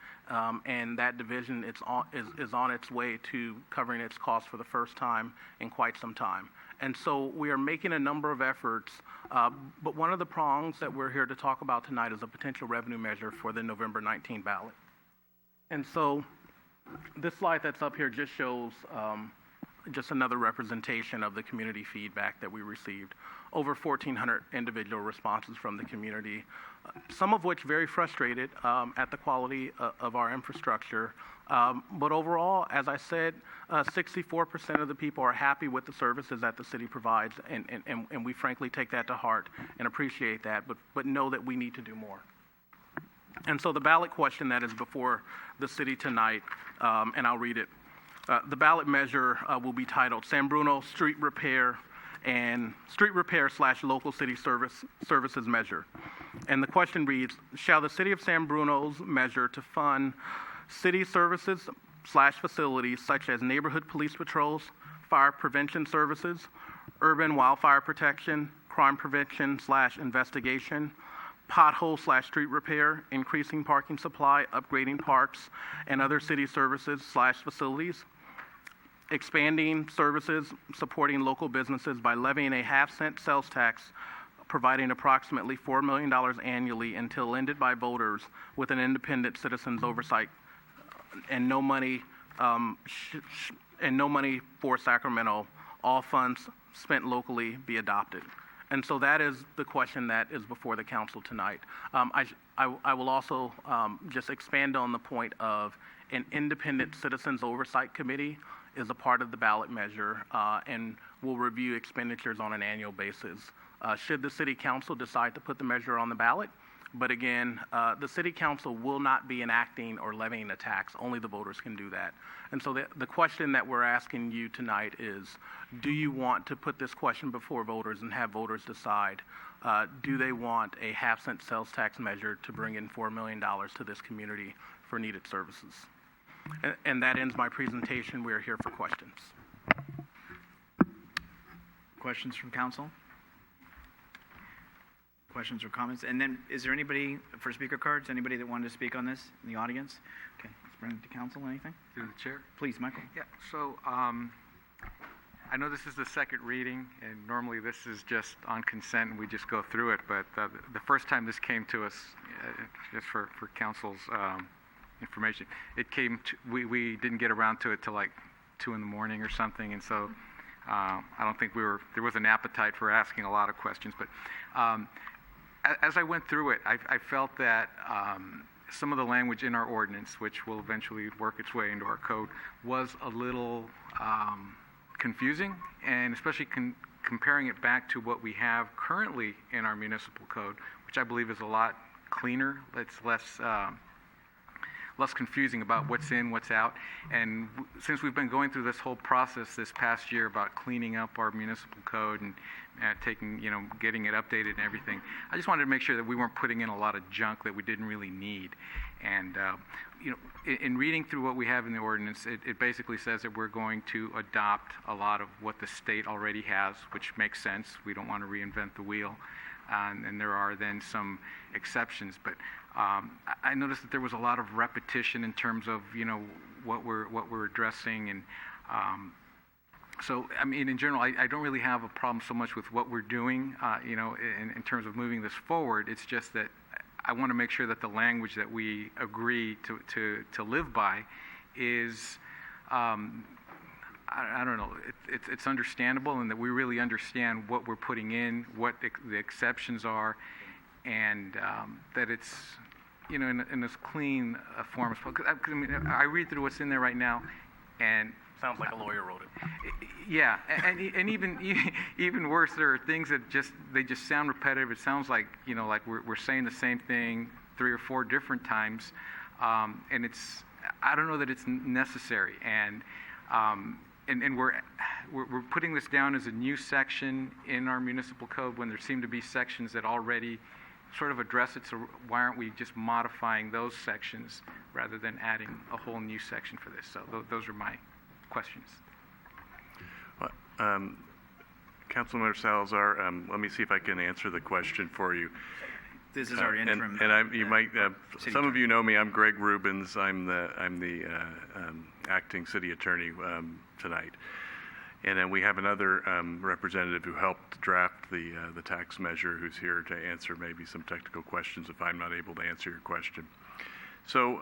and that division is on its way to covering its costs for the first time in quite some time. And so we are making a number of efforts, but one of the prongs that we're here to talk about tonight is a potential revenue measure for the November 19 ballot. And so this slide that's up here just shows just another representation of the community feedback that we received. Over 1,400 individual responses from the community, some of which very frustrated at the quality of our infrastructure. But overall, as I said, 64% of the people are happy with the services that the city provides, and we frankly take that to heart and appreciate that, but know that we need to do more. And so the ballot question that is before the city tonight, and I'll read it. The ballot measure will be titled San Bruno Street Repair and Street Repair / Local City Services Measure. And the question reads, shall the City of San Bruno's measure to fund city services / facilities such as neighborhood police patrols, fire prevention services, urban wildfire protection, crime prevention / investigation, pothole / street repair, increasing parking supply, upgrading parks, and other city services / facilities? expanding services, supporting local businesses by levying a half-cent sales tax, providing approximately $4 million annually until ended by voters with an independent citizens oversight, and no money for Sacramento. All funds spent locally be adopted. And so that is the question that is before the council tonight. I will also just expand on the point of an independent citizens oversight committee is a part of the ballot measure and will review expenditures on an annual basis. Should the city council decide to put the measure on the ballot, but again, the city council will not be enacting or levying a tax. Only the voters can do that. And so the question that we're asking you tonight is, do you want to put this question before voters and have voters decide, do they want a half-cent sales tax measure to bring in $4 million to this community for needed services? And that ends my presentation. We are here for questions. Questions from council? Questions or comments? And then, is there anybody for speaker cards? Anybody that wanted to speak on this in the audience? Okay, let's bring it to council. Anything? Through the chair. Please, Michael. Yeah. So I know this is the second reading, and normally this is just on consent and we just go through it. But the first time this came to us, just for council's information, it came. We didn't get around to it till like 2 in the morning or something, and so I don't think there was an appetite for asking a lot of questions, but. As I went through it, I felt that some of the language in our ordinance, which will eventually work its way into our code, was a little confusing, and especially comparing it back to what we have currently in our municipal code, which I believe is a lot cleaner. It's less confusing about what's in, what's out. And since we've been going through this whole process this past year about cleaning up our municipal code and getting it updated and everything, I just wanted to make sure that we weren't putting in a lot of junk that we didn't really need. And in reading through what we have in the ordinance, it basically says that we're going to adopt a lot of what the state already has, which makes sense. We don't want to reinvent the wheel. And there are then some exceptions, but I noticed that there was a lot of repetition in terms of what we're addressing, and so I mean in general I don't really have a problem so much with what we're doing in terms of moving this forward. It's just that I want to make sure that the language that we agree to live by is I don't know, it's understandable, and that we really understand what we're putting in, what the exceptions are, and that it's in as clean a form as possible. I mean, I read through what's in there right now, and sounds like a lawyer wrote it. Yeah, and even worse, there are things that just sound repetitive. It sounds like like we're saying the same thing 3 or 4 different times, and I don't know that it's necessary. And we're putting this down as a new section in our municipal code when there seem to be sections that already sort of address it. So why aren't we just modifying those sections rather than adding a whole new section for this? So those are my questions. Councilmember Salazar, let me see if I can answer the question for you. This is our interim. You might some of you know me. I'm Greg Rubens. I'm the acting city attorney tonight, and then we have another representative who helped draft the tax measure, who's here to answer maybe some technical questions if I'm not able to answer your question. So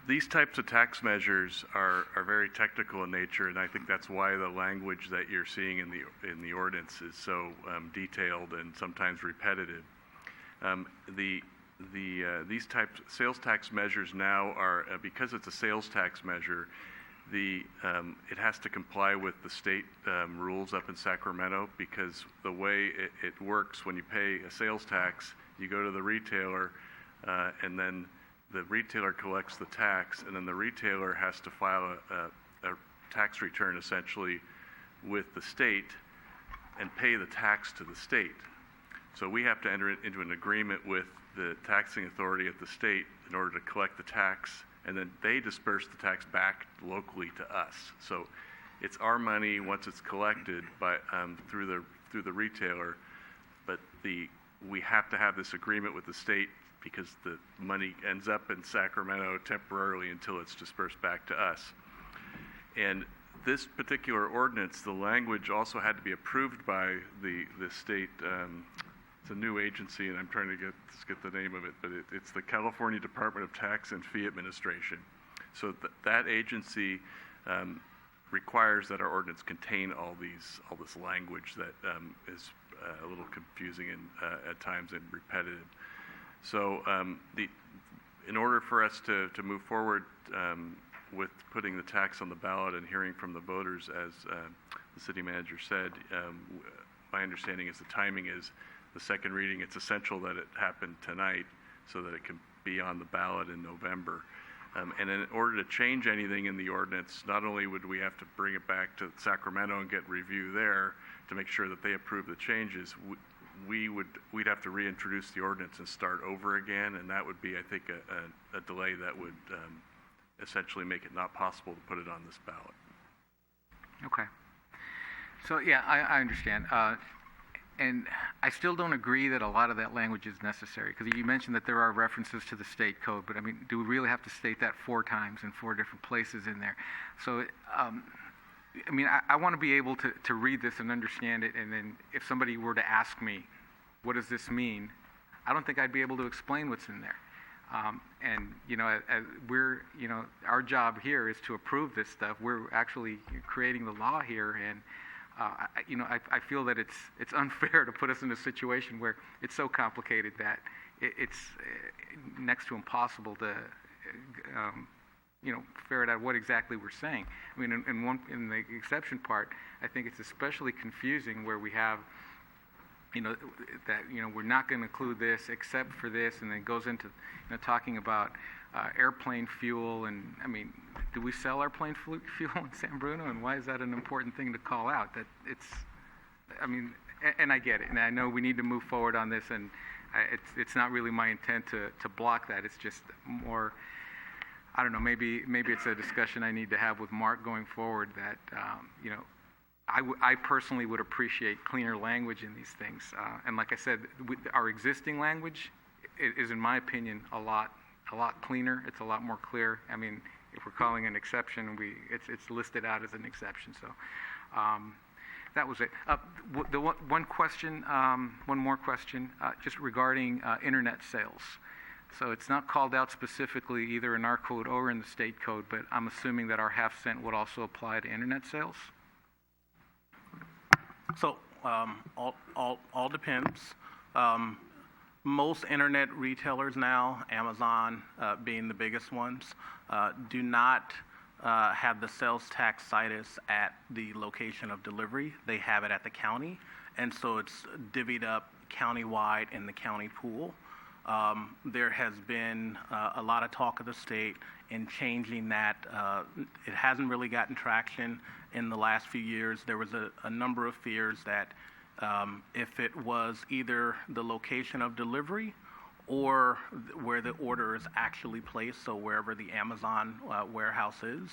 these types of tax measures are very technical in nature, and I think that's why the language that you're seeing in the ordinance is so detailed and sometimes repetitive. These types sales tax measures now are because it's a sales tax measure, it has to comply with the state rules up in Sacramento, because the way it works, when you pay a sales tax, you go to the retailer and then the retailer collects the tax, and then the retailer has to file a tax return essentially with the state and pay the tax to the state. So we have to enter into an agreement with the taxing authority at the state in order to collect the tax, and then they disperse the tax back locally to us. So it's our money once it's collected through the retailer, but we have to have this agreement with the state because the money ends up in Sacramento temporarily until it's dispersed back to us. And this particular ordinance, the language also had to be approved by the state. It's a new agency, and I'm trying to get the name of it, but it's the California Department of Tax and Fee Administration. So that agency requires that our ordinance contain all this language that is a little confusing and at times and repetitive. So in order for us to move forward with putting the tax on the ballot and hearing from the voters, as the city manager said, my understanding is the timing is the second reading. It's essential that it happen tonight so that it can be on the ballot in November. And in order to change anything in the ordinance, not only would we have to bring it back to Sacramento and get review there to make sure that they approve the changes, we'd have to reintroduce the ordinance and start over again, and that would be, I think, a delay that would essentially make it not possible to put it on this ballot. Okay. So yeah, I understand. And I still don't agree that a lot of that language is necessary, because you mentioned that there are references to the state code, but I mean, do we really have to state that 4 times in 4 different places in there? So, I mean, I want to be able to read this and understand it, and then if somebody were to ask me, what does this mean? I don't think I'd be able to explain what's in there. And, you know, as we're, you know, our job here is to approve this stuff. We're actually creating the law here, and you know, I feel that it's unfair to put us in a situation where it's so complicated that it's next to impossible to, you know, ferret out what exactly we're saying. I mean, in the exception part, I think it's especially confusing where we have, you know, that, you know, we're not going to include this except for this, and then it goes into, you know, talking about airplane fuel. And I mean, do we sell airplane fuel in San Bruno, and why is that an important thing to call out? That it's, I mean, and I get it, and I know we need to move forward on this, and it's not really my intent to block that. It's just more, I don't know, maybe it's a discussion I need to have with Mark going forward, that you know, I personally would appreciate cleaner language in these things. And like I said, our existing language is, in my opinion, a lot cleaner. It's a lot more clear. I mean, if we're calling an exception, it's listed out as an exception. So that was it. One more question, just regarding internet sales. So it's not called out specifically either in our code or in the state code, but I'm assuming that our half cent would also apply to internet sales. So all depends. Most internet retailers now, Amazon being the biggest ones, do not have the sales tax situs at the location of delivery. They have it at the county, and so it's divvied up countywide in the county pool. There has been a lot of talk of the state in changing that. It hasn't really gotten traction in the last few years. There was a number of fears that if it was either the location of delivery or where the order is actually placed, so wherever the Amazon warehouse is,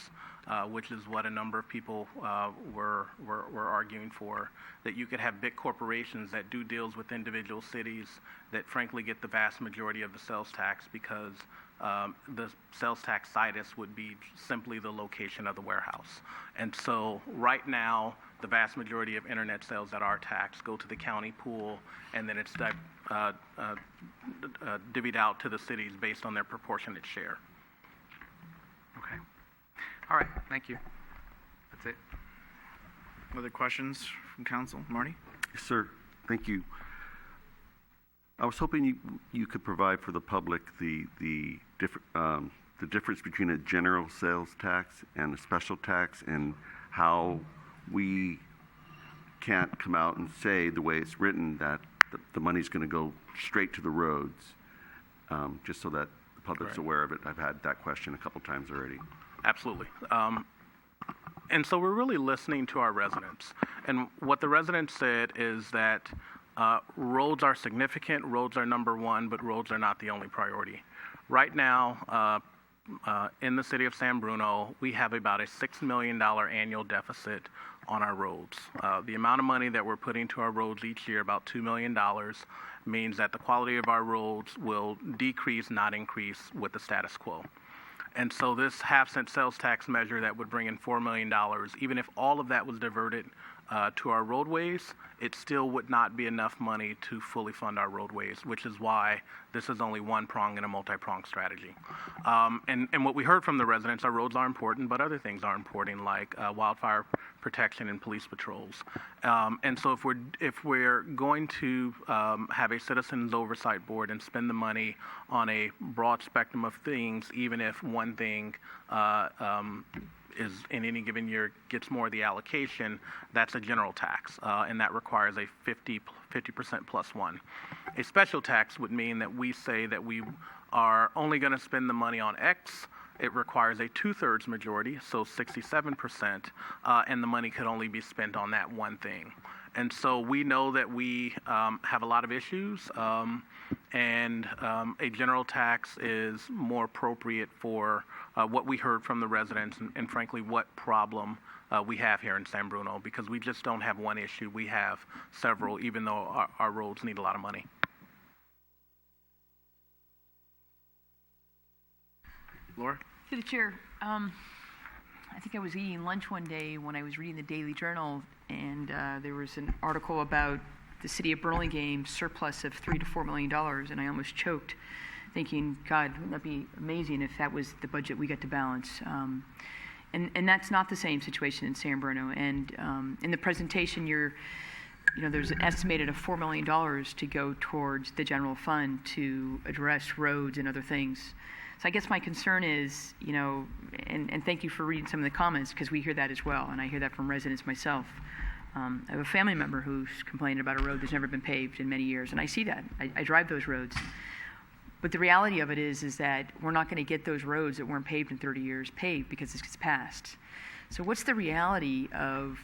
which is what a number of people were arguing for, that you could have big corporations that do deals with individual cities that frankly get the vast majority of the sales tax, because the sales tax situs would be simply the location of the warehouse. And so right now, the vast majority of internet sales that are taxed go to the county pool, and then it's divvied out to the cities based on their proportionate share. Okay. All right. Thank you. That's it. Other questions from council? Marty? Yes, sir. Thank you. I was hoping you could provide for the public the difference between a general sales tax and a special tax, and how we can't come out and say the way it's written that the money's going to go straight to the roads, just so that the public's aware of it. I've had that question a couple times already. Absolutely. And so we're really listening to our residents. And what the residents said is that roads are significant, roads are number one, but roads are not the only priority. Right now, in the city of San Bruno, we have about a $6 million annual deficit on our roads. The amount of money that we're putting to our roads each year, about $2 million, means that the quality of our roads will decrease, not increase, with the status quo. And so this half-cent sales tax measure that would bring in $4 million, even if all of that was diverted to our roadways, it still would not be enough money to fully fund our roadways, which is why this is only one prong in a multi-pronged strategy. And what we heard from the residents, our roads are important, but other things are important, like wildfire protection and police patrols. And so if we're going to have a citizens oversight board and spend the money on a broad spectrum of things, even if one thing is in any given year gets more of the allocation, that's a general tax, and that requires a 50% plus one. A special tax would mean that we say that we are only going to spend the money on X. It requires a 2/3 majority, so 67%, and the money could only be spent on that one thing. And so we know that we have a lot of issues, and a general tax is more appropriate for what we heard from the residents and frankly, what problem we have here in San Bruno, because we just don't have one issue. We have several, even though our roads need a lot of money. Laura? Through the chair, I think I was eating lunch one day when I was reading the Daily Journal, and there was an article about the city of Burlingame surplus of $3 to $4 million, and I almost choked, thinking, God, wouldn't that be amazing if that was the budget we got to balance? And that's not the same situation in San Bruno. And in the presentation, there's an estimated of $4 million to go towards the general fund to address roads and other things. So I guess my concern is, and thank you for reading some of the comments, because we hear that as well, and I hear that from residents myself. I have a family member who's complaining about a road that's never been paved in many years, and I see that. I drive those roads. But the reality of it is that we're not going to get those roads that weren't paved in 30 years paved because this gets passed. So what's the reality of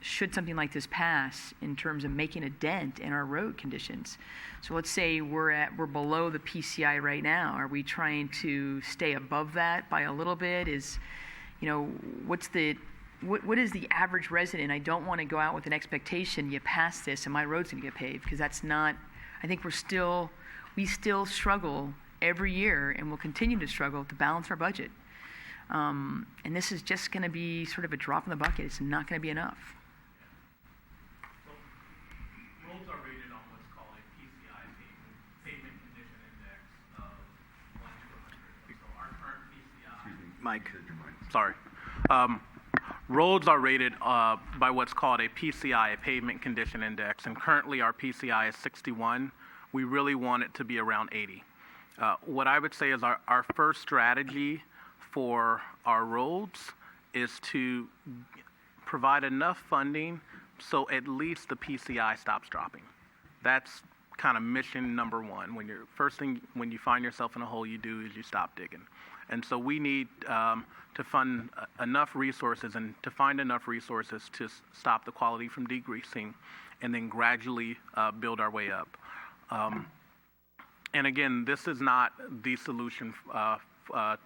should something like this pass in terms of making a dent in our road conditions? So let's say we're below the PCI right now. Are we trying to stay above that by a little bit? What is the average resident? I don't want to go out with an expectation you pass this and my road's going to get paved, because that's not. I think we still struggle every year and will continue to struggle to balance our budget. And this is just going to be sort of a drop in the bucket. It's not going to be enough. Roads are rated on what's called a PCI pavement condition index of 1 to 100. So our current PCI. Mike. Sorry. Roads are rated by what's called a PCI, a pavement condition index, and currently our PCI is 61. We really want it to be around 80. What I would say is our first strategy for our roads is to provide enough funding so at least the PCI stops dropping. That's kind of mission number one. First thing when you find yourself in a hole, you do is you stop digging. And so we need to fund enough resources and to find enough resources to stop the quality from decreasing, and then gradually build our way up. And again, this is not the solution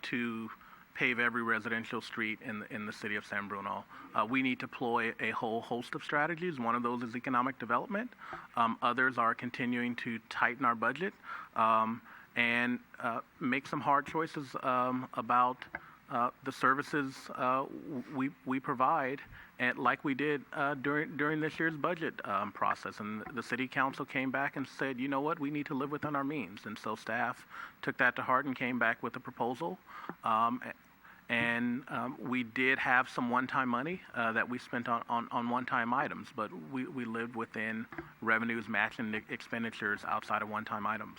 to pave every residential street in the city of San Bruno. We need to employ a whole host of strategies. One of those is economic development. Others are continuing to tighten our budget and make some hard choices about the services we provide, and like we did during this year's budget process. And the city council came back and said, you know what, we need to live within our means. And so staff took that to heart and came back with a proposal. And we did have some one-time money that we spent on one-time items, but we lived within revenues matching the expenditures outside of one-time items.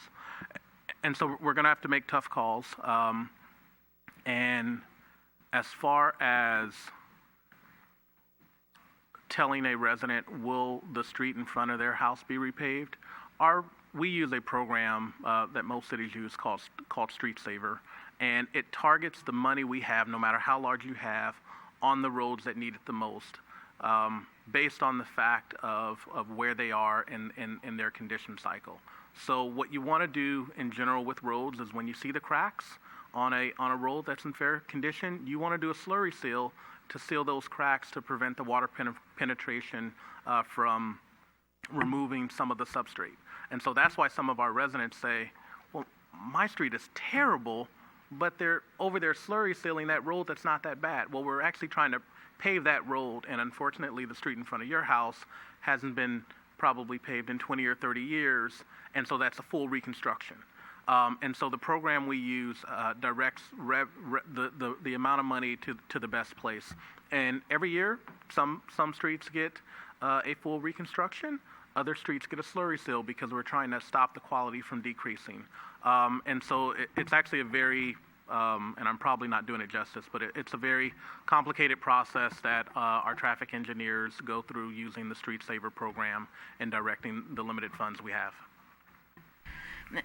And so we're going to have to make tough calls. And as far as telling a resident, will the street in front of their house be repaved? We use a program that most cities use called Street Saver, and it targets the money we have, no matter how large you have, on the roads that need it the most, based on the fact of where they are in their condition cycle. So what you want to do in general with roads is when you see the cracks on a road that's in fair condition, you want to do a slurry seal to seal those cracks to prevent the water penetration from removing some of the substrate. And so that's why some of our residents say, well, my street is terrible, but they're over there slurry sealing that road that's not that bad. Well, we're actually trying to pave that road, and unfortunately the street in front of your house hasn't been probably paved in 20 or 30 years, and so that's a full reconstruction. And so the program we use directs the amount of money to the best place. And every year, some streets get a full reconstruction, other streets get a slurry seal because we're trying to stop the quality from decreasing. And so it's actually a very, and I'm probably not doing it justice, but it's a very complicated process that our traffic engineers go through using the Street Saver program and directing the limited funds we have.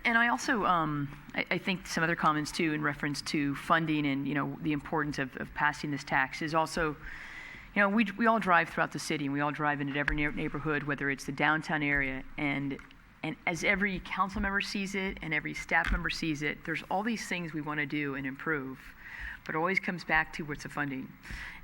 And I also, I think some other comments too in reference to funding and, the importance of passing this tax is also, we all drive throughout the city and we all drive into every neighborhood, whether it's the downtown area. And as every council member sees it and every staff member sees it, there's all these things we want to do and improve. But it always comes back to what's the funding.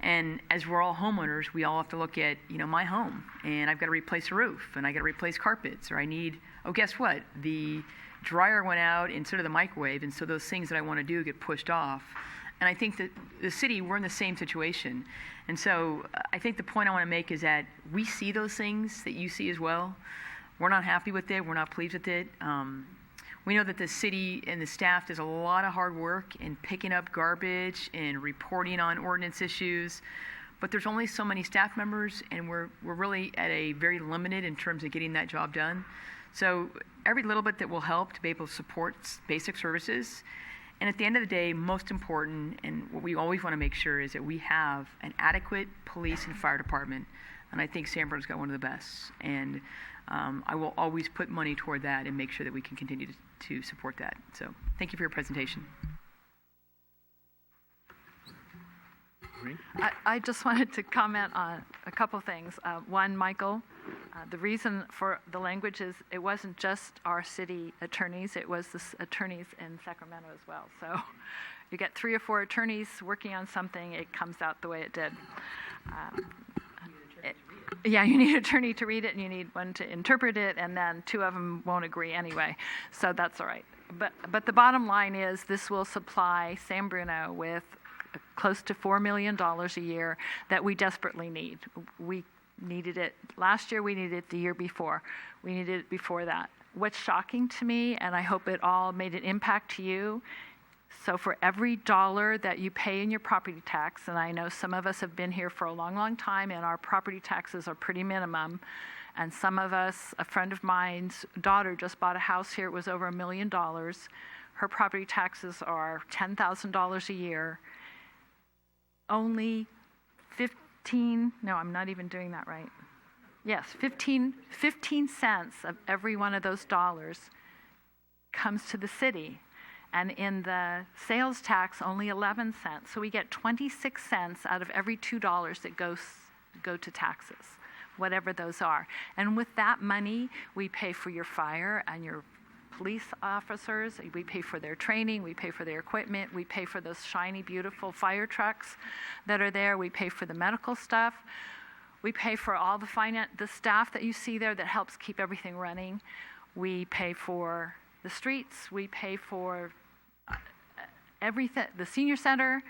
And as we're all homeowners, we all have to look at, my home, and I've got to replace a roof, and I got to replace carpets, or I need, guess what? The dryer went out and so did the microwave, and so those things that I want to do get pushed off. And I think that the city, we're in the same situation. And so I think the point I want to make is that we see those things that you see as well. We're not happy with it. We're not pleased with it. We know that the city and the staff does a lot of hard work in picking up garbage and reporting on ordinance issues, but there's only so many staff members, and we're really at a very limited in terms of getting that job done. So every little bit that will help to be able to support basic services. And at the end of the day, most important, and what we always want to make sure is that we have an adequate police and fire department. And I think San Bruno's got one of the best. And I will always put money toward that and make sure that we can continue to support that. So thank you for your presentation. I just wanted to comment on a couple things. One, Michael, the reason for the language is it wasn't just our city attorneys, it was the attorneys in Sacramento as well. So you get 3 or 4 attorneys working on something, it comes out the way it did. Yeah, you need an attorney to read it, and you need one to interpret it, and then 2 of them won't agree anyway. So that's all right. But the bottom line is this will supply San Bruno with close to $4 million a year that we desperately need. We needed it last year, we needed it the year before, we needed it before that. What's shocking to me, and I hope it all made an impact to you, so for every dollar that you pay in your property tax, and I know some of us have been here for a long, long time, and our property taxes are pretty minimum, and some of us, a friend of mine's daughter just bought a house here, it was over $1 million. Her property taxes are $10,000 a year. Only 15 cents of every one of those dollars comes to the city. And in the sales tax, only 11 cents. So we get 26 cents out of every $2 that go to taxes, whatever those are. And with that money, we pay for your fire and your police officers, we pay for their training, we pay for their equipment, we pay for those shiny, beautiful fire trucks that are there, we pay for the medical stuff, we pay for all the staff that you see there that helps keep everything running, we pay for the streets, we pay for everything, the senior center,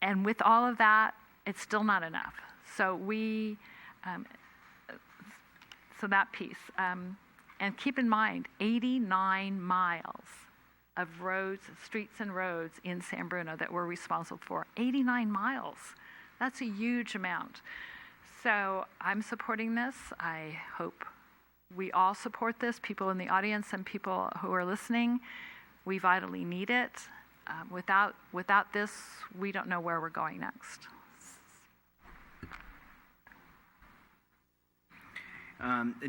and with all of that, it's still not enough. So so that piece. And keep in mind, 89 miles of roads, streets and roads in San Bruno that we're responsible for. 89 miles. That's a huge amount. So I'm supporting this. I hope we all support this, people in the audience and people who are listening. We vitally need it. Without this, we don't know where we're going next.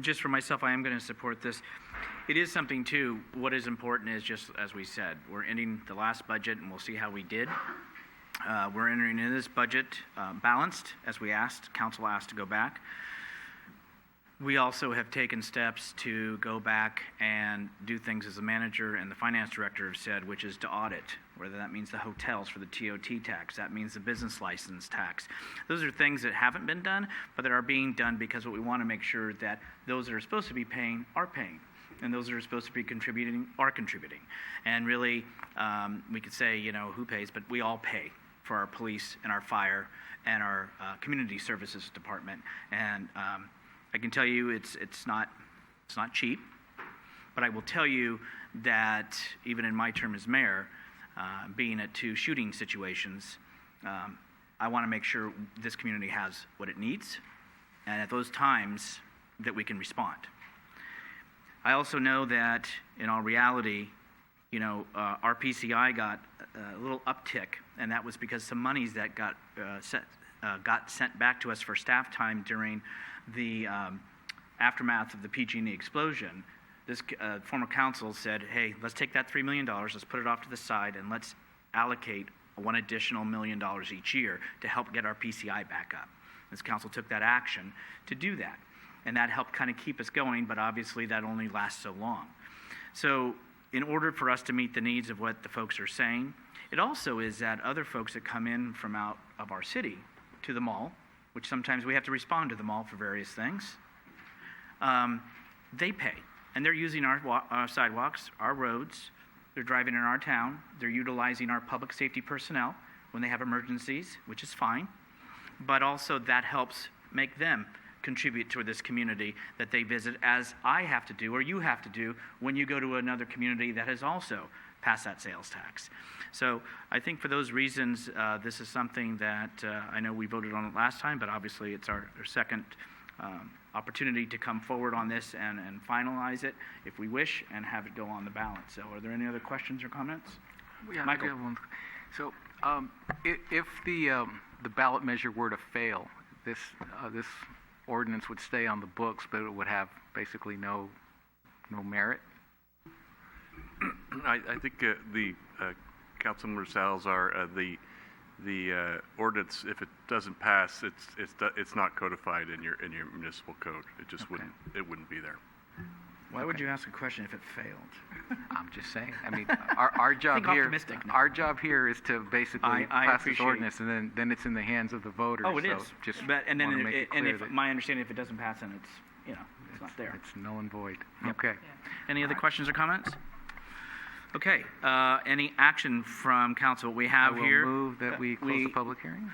Just for myself, I am going to support this. It is something, too, what is important is just, as we said, we're ending the last budget, and we'll see how we did. We're entering in this budget balanced, as we asked, council asked to go back. We also have taken steps to go back and do things as the manager and the finance director have said, which is to audit, whether that means the hotels for the TOT tax, that means the business license tax. Those are things that haven't been done, but that are being done because what we want to make sure that those that are supposed to be paying are paying. and those that are supposed to be contributing are contributing. And really, we could say, who pays, but we all pay for our police and our fire and our community services department. And I can tell you it's not cheap, but I will tell you that even in my term as mayor, being at 2 shooting situations, I want to make sure this community has what it needs, and at those times that we can respond. I also know that in all reality, our PCI got a little uptick, and that was because some monies that got sent back to us for staff time during the aftermath of the PG&E explosion. This former council said, hey, let's take that $3 million, let's put it off to the side, and let's allocate one additional $1 million each year to help get our PCI back up. This council took that action to do that, and that helped kind of keep us going, but obviously that only lasts so long. So in order for us to meet the needs of what the folks are saying, it also is that other folks that come in from out of our city to the mall, which sometimes we have to respond to the mall for various things, they pay. And they're using our sidewalks, our roads, they're driving in our town, they're utilizing our public safety personnel when they have emergencies, which is fine, but also that helps make them contribute to this community that they visit, as I have to do or you have to do when you go to another community that has also passed that sales tax. So I think for those reasons, this is something that I know we voted on it last time, but obviously it's our second opportunity to come forward on this and finalize it if we wish and have it go on the ballot. So are there any other questions or comments? Yeah, Michael. I have one. So if the ballot measure were to fail, this ordinance would stay on the books, but it would have basically no merit? I think the Councilmember Salazar, the ordinance, if it doesn't pass, it's not codified in your municipal code. It just wouldn't be there. Why would you ask a question if it failed? I'm just saying. I mean, our job here is to basically pass this ordinance, and then it's in the hands of the voters. Oh, it is. If my understanding, if it doesn't pass, then it's not there. It's null and void. Yep. Okay. Any other questions or comments? Okay. Any action from council? We have I will here. move that we close the public hearing.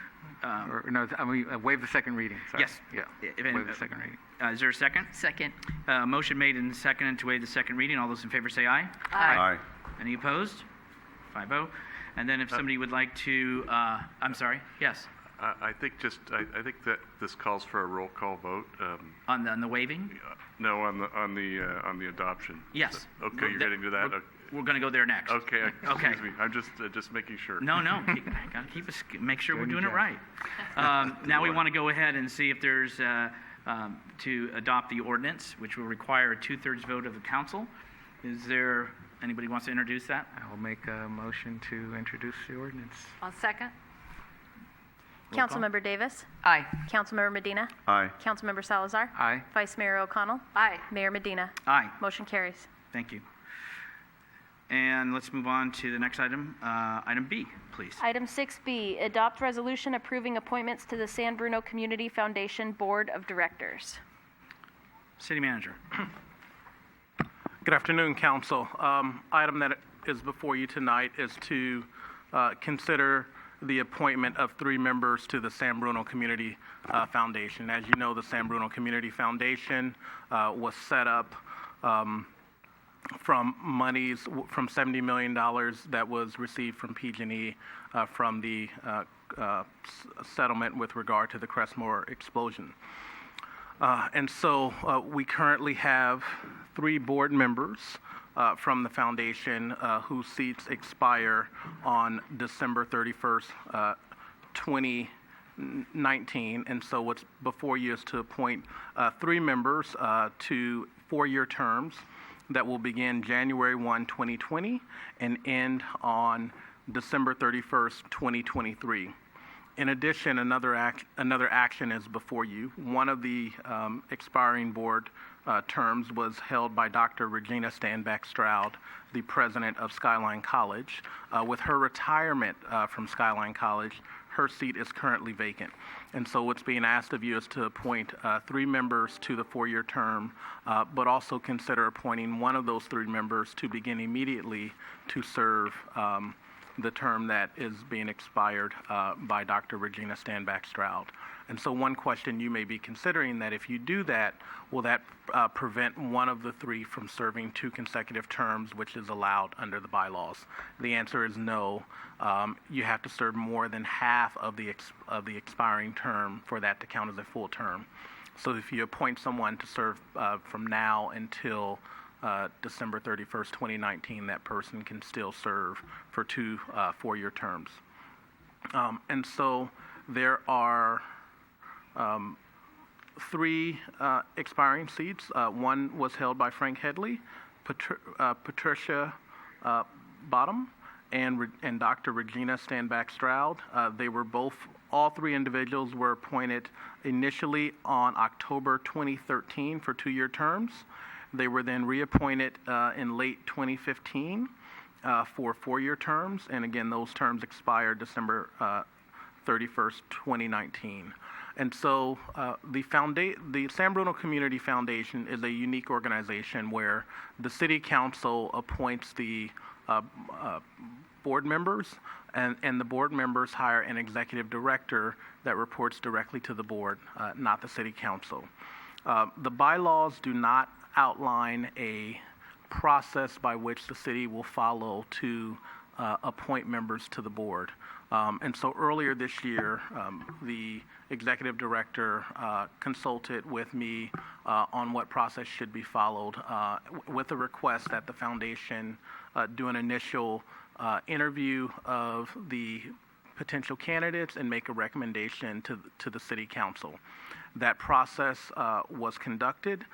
Waive the second reading. Sorry. Yes. Yeah. Waive the second reading. Is there a second? Second. Motion made and seconded to waive the second reading. All those in favor say aye. Aye. Any opposed? 5-0. And then if somebody would like to, I'm sorry. Yes. I think that this calls for a roll call vote. On the waiving? No, on the adoption. Yes. Okay, you're getting to that. We're going to go there next. Okay. Okay. Excuse me. I'm just making sure. No. Got to keep us. Make sure we're doing it right. Now we want to go ahead and see if there's to adopt the ordinance, which will require a 2/3 vote of the council. Is there anybody who wants to introduce that? I will make a motion to introduce the ordinance. I'll second. Councilmember Davis. Aye. Councilmember Medina. Aye. Councilmember Salazar. Aye. Vice Mayor O'Connell. Aye. Mayor Medina. Aye. Motion carries. Thank you. And let's move on to the next item. Item B, please. Item 6B, adopt resolution approving appointments to the San Bruno Community Foundation Board of Directors. City Manager. Good afternoon, Council. Item that is before you tonight is to consider the appointment of 3 members to the San Bruno Community Foundation. As you know, the San Bruno Community Foundation was set up from monies from $70 million that was received from PG&E from the settlement with regard to the Crestmore explosion. And so we currently have 3 board members from the foundation whose seats expire on December 31st, 2019. And so what's before you is to appoint 3 members to 4-year terms that will begin January 1, 2020 and end on December 31st, 2023. In addition, another action is before you. One of the expiring board terms was held by Dr. Regina Stanbeck Stroud, the president of Skyline College. With her retirement from Skyline College, her seat is currently vacant. And so what's being asked of you is to appoint 3 members to the 4-year term, but also consider appointing one of those 3 members to begin immediately to serve the term that is being expired by Dr. Regina Stanback Stroud. And so one question you may be considering that if you do that, will that prevent one of the 3 from serving 2 consecutive terms, which is allowed under the bylaws? The answer is no. You have to serve more than half of the expiring term for that to count as a full term. So if you appoint someone to serve from now until December 31st, 2019, that person can still serve for 2 4-year terms. And so there are 3 expiring seats. One was held by Frank Headley, Patricia Bottom, and Dr. Regina Stanback Stroud. All 3 individuals were appointed initially on October 2013 for 2-year terms. They were then reappointed in late 2015 for 4-year terms, and again, those terms expired December 31st, 2019. And so the San Bruno Community Foundation is a unique organization where the City Council appoints the board members, and the board members hire an executive director that reports directly to the board, not the City Council. The bylaws do not outline a process by which the city will follow to appoint members to the board. And so earlier this year, the executive director consulted with me on what process should be followed with a request that the foundation do an initial interview of the potential candidates and make a recommendation to the city council. That process was conducted.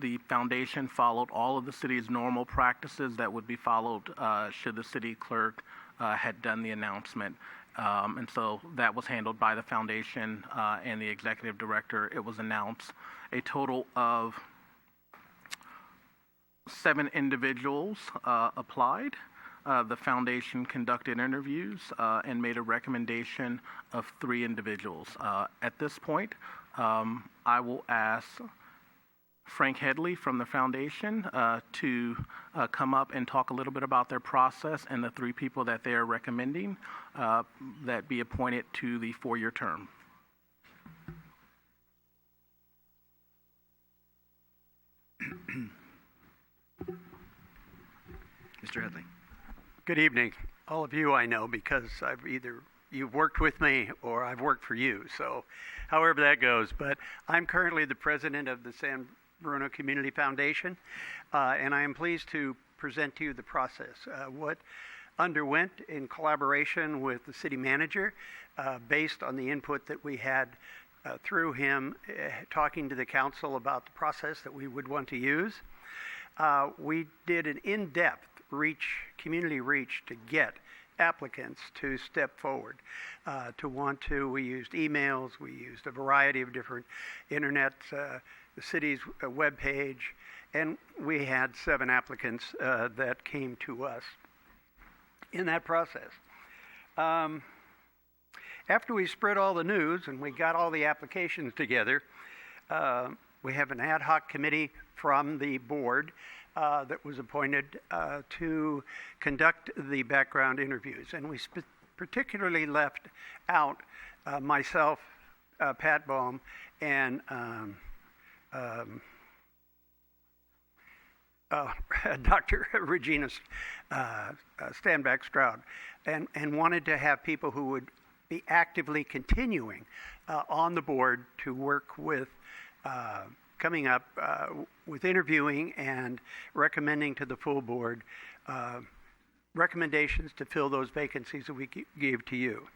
The foundation followed all of the city's normal practices that would be followed should the city clerk had done the announcement. And so that was handled by the foundation and the executive director. It was announced. A total of 7 individuals applied. The foundation conducted interviews and made a recommendation of 3 individuals. At this point, I will ask Frank Headley from the foundation to come up and talk a little bit about their process and the 3 people that they are recommending that be appointed to the 4-year term. Mr. Headley. Good evening. All of you I know because you've worked with me or I've worked for you, so however that goes. But I'm currently the president of the San Bruno Community Foundation, and I am pleased to present to you the process. What underwent in collaboration with the city manager, based on the input that we had through him talking to the council about the process that we would want to use. We did an in-depth community reach to get applicants to step forward. We used emails, we used a variety of different internet, the city's webpage, and we had 7 applicants that came to us in that process. After we spread all the news and we got all the applications together, we have an ad hoc committee from the board that was appointed to conduct the background interviews. And we particularly left out myself, Pat Baum, and Dr. Regina Stanback Stroud, and wanted to have people who would be actively continuing on the board to work with coming up with interviewing and recommending to the full board recommendations to fill those vacancies that we gave to you.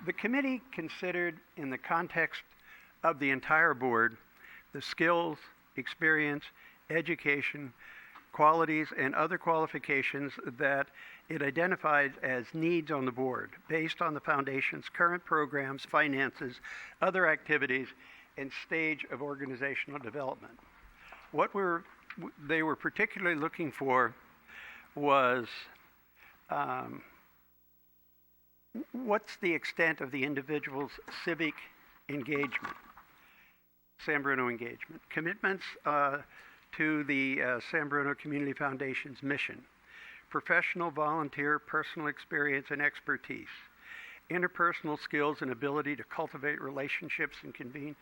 The committee considered, in the context of the entire board, the skills, experience, education, qualities, and other qualifications that it identified as needs on the board based on the foundation's current programs, finances, other activities, and stage of organizational development. What they were particularly looking for was what's the extent of the individual's civic engagement, San Bruno engagement, commitments to the San Bruno Community Foundation's mission, professional, volunteer, personal experience and expertise, interpersonal skills and ability to cultivate relationships and convene,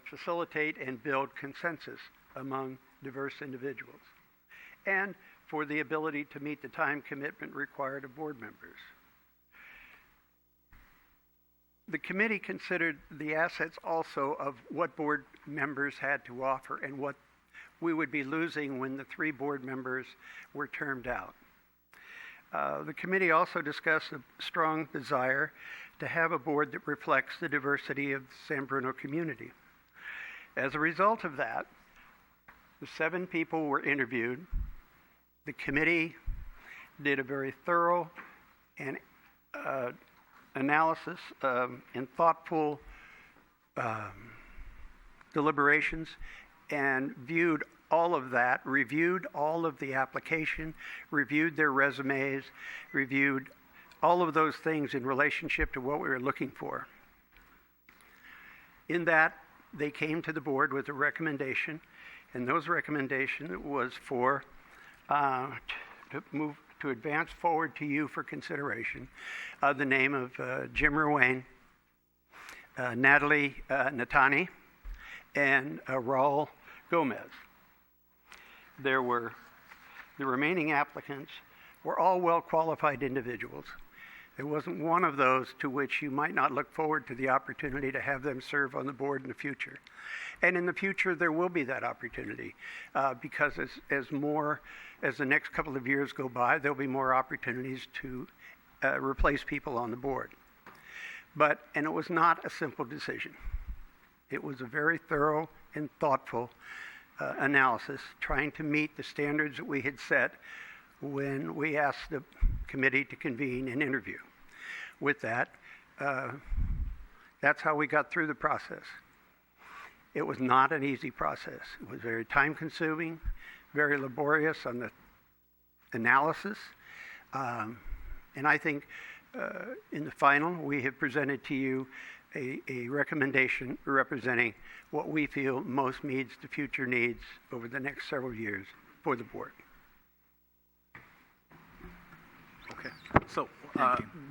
facilitate and build consensus among diverse individuals, and for the ability to meet the time commitment required of board members. The committee considered the assets also of what board members had to offer and what we would be losing when the 3 board members were termed out. The committee also discussed a strong desire to have a board that reflects the diversity of the San Bruno community. As a result of that, the 7 people were interviewed. The committee did a very thorough and analysis and thoughtful deliberations and viewed all of that, reviewed all of the application, reviewed their resumes, reviewed all of those things in relationship to what we were looking for. In that, they came to the board with a recommendation, and those recommendation was for to advance forward to you for consideration the name of Jim Ruane, Natalie Natani, and Raul Gomez. The remaining applicants were all well-qualified individuals. There wasn't one of those to which you might not look forward to the opportunity to have them serve on the board in the future. And in the future, there will be that opportunity because as the next couple of years go by, there'll be more opportunities to replace people on the board. And it was not a simple decision. It was a very thorough and thoughtful analysis, trying to meet the standards that we had set when we asked the committee to convene an interview. With that, that's how we got through the process. It was not an easy process. It was very time-consuming, very laborious on the analysis. And I think in the final, we have presented to you a recommendation representing what we feel most meets the future needs over the next several years for the board. Okay. So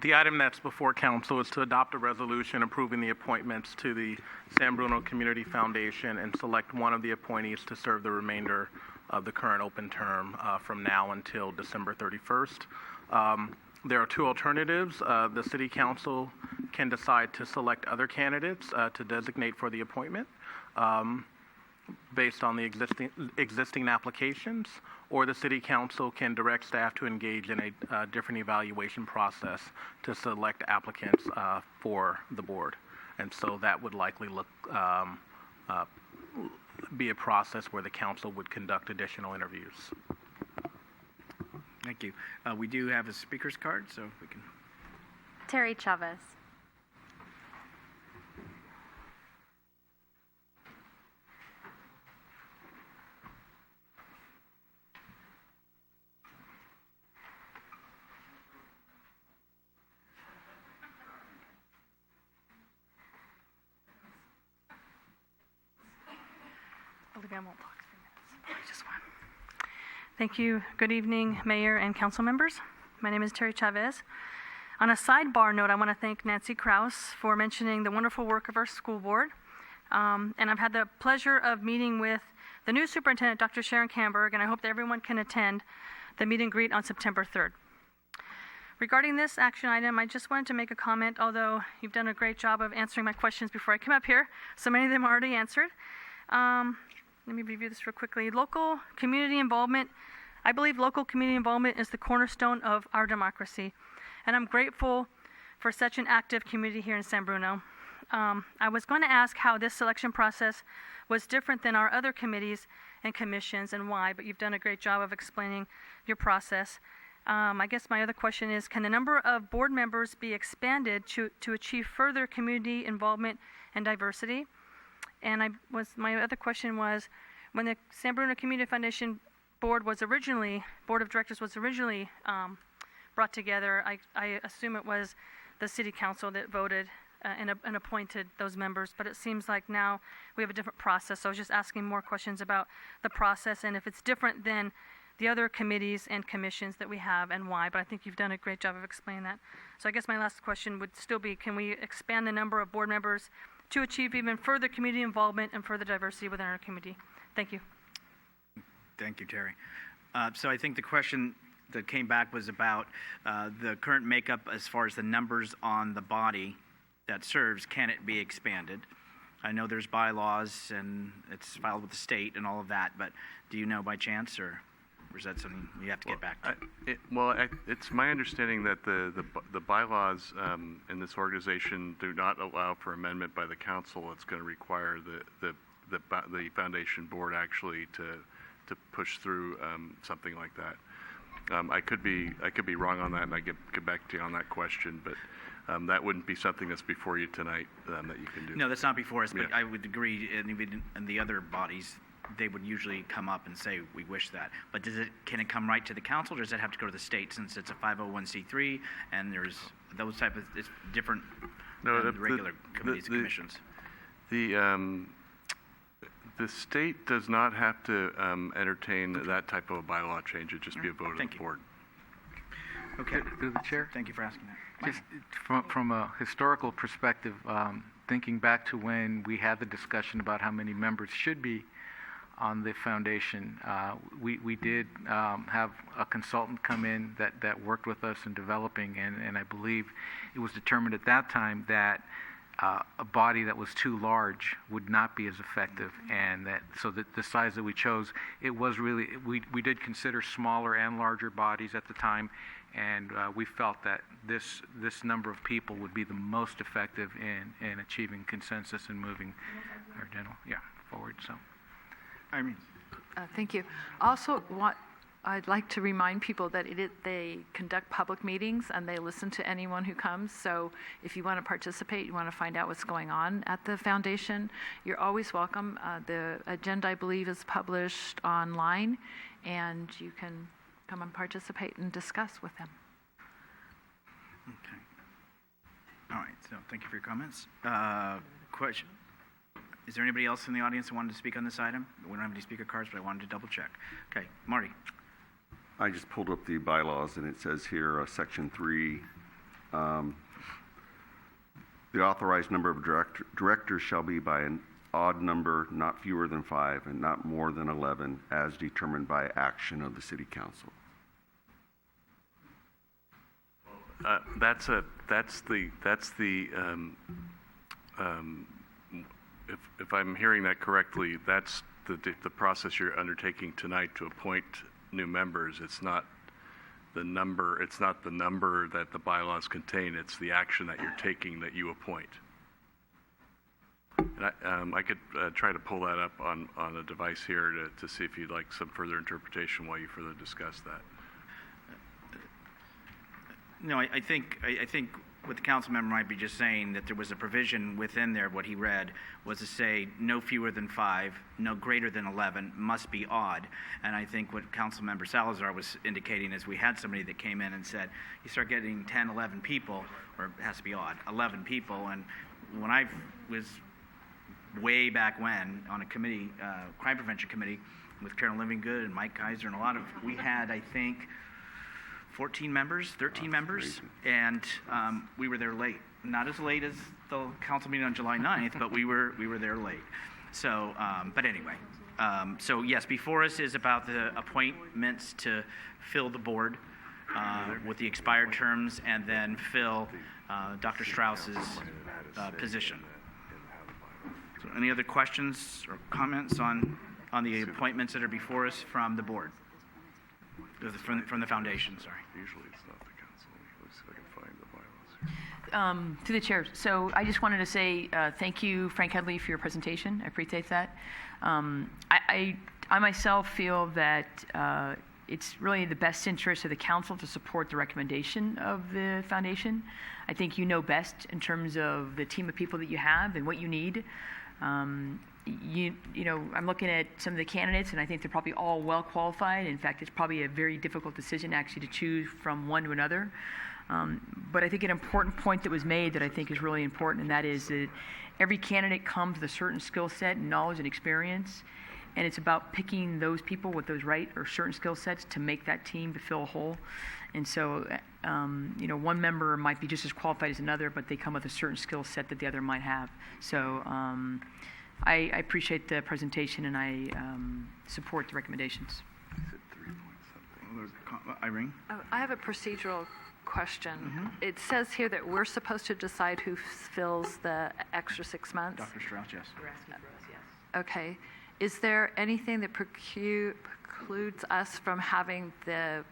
the item that's before council is to adopt a resolution approving the appointments to the San Bruno Community Foundation and select one of the appointees to serve the remainder of the current open term from now until December 31st. There are 2 alternatives. The City Council can decide to select other candidates to designate for the appointment based on the existing applications, or the City Council can direct staff to engage in a different evaluation process to select applicants for the board. And so that would likely be a process where the council would conduct additional interviews. Thank you. We do have a speaker's card, so we can. Terry Chavez. Thank you. Good evening, Mayor and council members. My name is Terry Chavez. On a sidebar note, I want to thank Nancy Krause for mentioning the wonderful work of our school board. And I've had the pleasure of meeting with the new superintendent, Dr. Sharon Camberg, and I hope that everyone can attend the meet and greet on September 3rd. Regarding this action item, I just wanted to make a comment, although you've done a great job of answering my questions before I came up here. So many of them are already answered. Let me review this real quickly. Local community involvement. I believe local community involvement is the cornerstone of our democracy, and I'm grateful for such an active community here in San Bruno. I was going to ask how this selection process was different than our other committees and commissions and why, but you've done a great job of explaining your process. I guess my other question is, can the number of board members be expanded to achieve further community involvement and diversity? And my other question was, when the San Bruno Community Foundation Board of Directors was originally brought together. I assume it was the city council that voted and appointed those members, but it seems like now we have a different process. So I was just asking more questions about the process and if it's different than the other committees and commissions that we have and why, but I think you've done a great job of explaining that. So I guess my last question would still be, can we expand the number of board members to achieve even further community involvement and further diversity within our committee? Thank you. Thank you, Terry. So I think the question that came back was about the current makeup as far as the numbers on the body that serves. Can it be expanded? I know there's bylaws and it's filed with the state and all of that, but do you know by chance, or is that something you have to get back to? It's my understanding that the bylaws in this organization do not allow for amendment by the council. It's going to require the foundation board actually to push through something like that. I could be wrong on that, and I get back to you on that question, but that wouldn't be something that's before you tonight that you can do. No, that's not before us, but I would agree, and even in the other bodies, they would usually come up and say, we wish that. But can it come right to the council, or does it have to go to the state since it's a 501c3 and there's those type of, it's different than the regular committees and commissions? The state does not have to entertain that type of a bylaw change. It'd just be a vote of the board. Okay. Through the chair? Thank you for asking that. Just from a historical perspective, thinking back to when we had the discussion about how many members should be on the foundation, we did have a consultant come in that worked with us in developing, and I believe it was determined at that time that a body that was too large would not be as effective, and so the size that we chose, it was really, we did consider smaller and larger bodies at the time, and we felt that this number of people would be the most effective in achieving consensus and moving our dental forward. So, thank you. Also, I'd like to remind people that they conduct public meetings and they listen to anyone who comes. So if you want to participate, you want to find out what's going on at the foundation, you're always welcome. The agenda, I believe, is published online, and you can come and participate and discuss with them. Okay. All right, so thank you for your comments. Question. Is there anybody else in the audience who wanted to speak on this item? We don't have any speaker cards, but I wanted to double check. Okay, Marty. I just pulled up the bylaws, and it says here, Section 3, the authorized number of directors shall be by an odd number, not fewer than 5, and not more than 11, as determined by action of the City Council. If I'm hearing that correctly, that's the process you're undertaking tonight to appoint new members. It's not the number. It's not the number that the bylaws contain. It's the action that you're taking that you appoint. And I could try to pull that up on a device here to see if you'd like some further interpretation while you further discuss that. No, I think what the council member might be just saying, that there was a provision within there, what he read was to say no fewer than 5, no greater than 11, must be odd. And I think what council member Salazar was indicating is we had somebody that came in and said, you start getting 10, 11 people, or it has to be odd, 11 people. And when I was way back when on a committee, crime prevention committee with Carolyn Livingood and Mike Kaiser, and we had, I think, 14 members, 13 members, and we were there late. Not as late as the council meeting on July 9th, but we were there late. So, but anyway, so yes, before us is about the appointments to fill the board with the expired terms, and then fill Dr. Strauss's position. So, any other questions or comments on the appointments that are before us from the board? From the foundation, sorry. Usually it's not the council. Let's see if I can find the bylaws here. To the chair. So I just wanted to say thank you, Frank Headley, for your presentation. I appreciate that. I myself feel that it's really the best interest of the council to support the recommendation of the foundation. I think you know best in terms of the team of people that you have and what you need. I'm looking at some of the candidates, and I think they're probably all well qualified. In fact, it's probably a very difficult decision actually to choose from one to another. But I think an important point that was made that I think is really important, and that is that every candidate comes with a certain skill set, knowledge, and experience, and it's about picking those people with those right or certain skill sets to make that team to fill a hole. And so, one member might be just as qualified as another, but they come with a certain skill set that the other might have. So I appreciate the presentation, and I support the recommendations. Irene? I have a procedural question. It says here that we're supposed to decide who fills the extra 6 months. Dr. Strauss, yes. Okay. Is there anything that precludes us from having the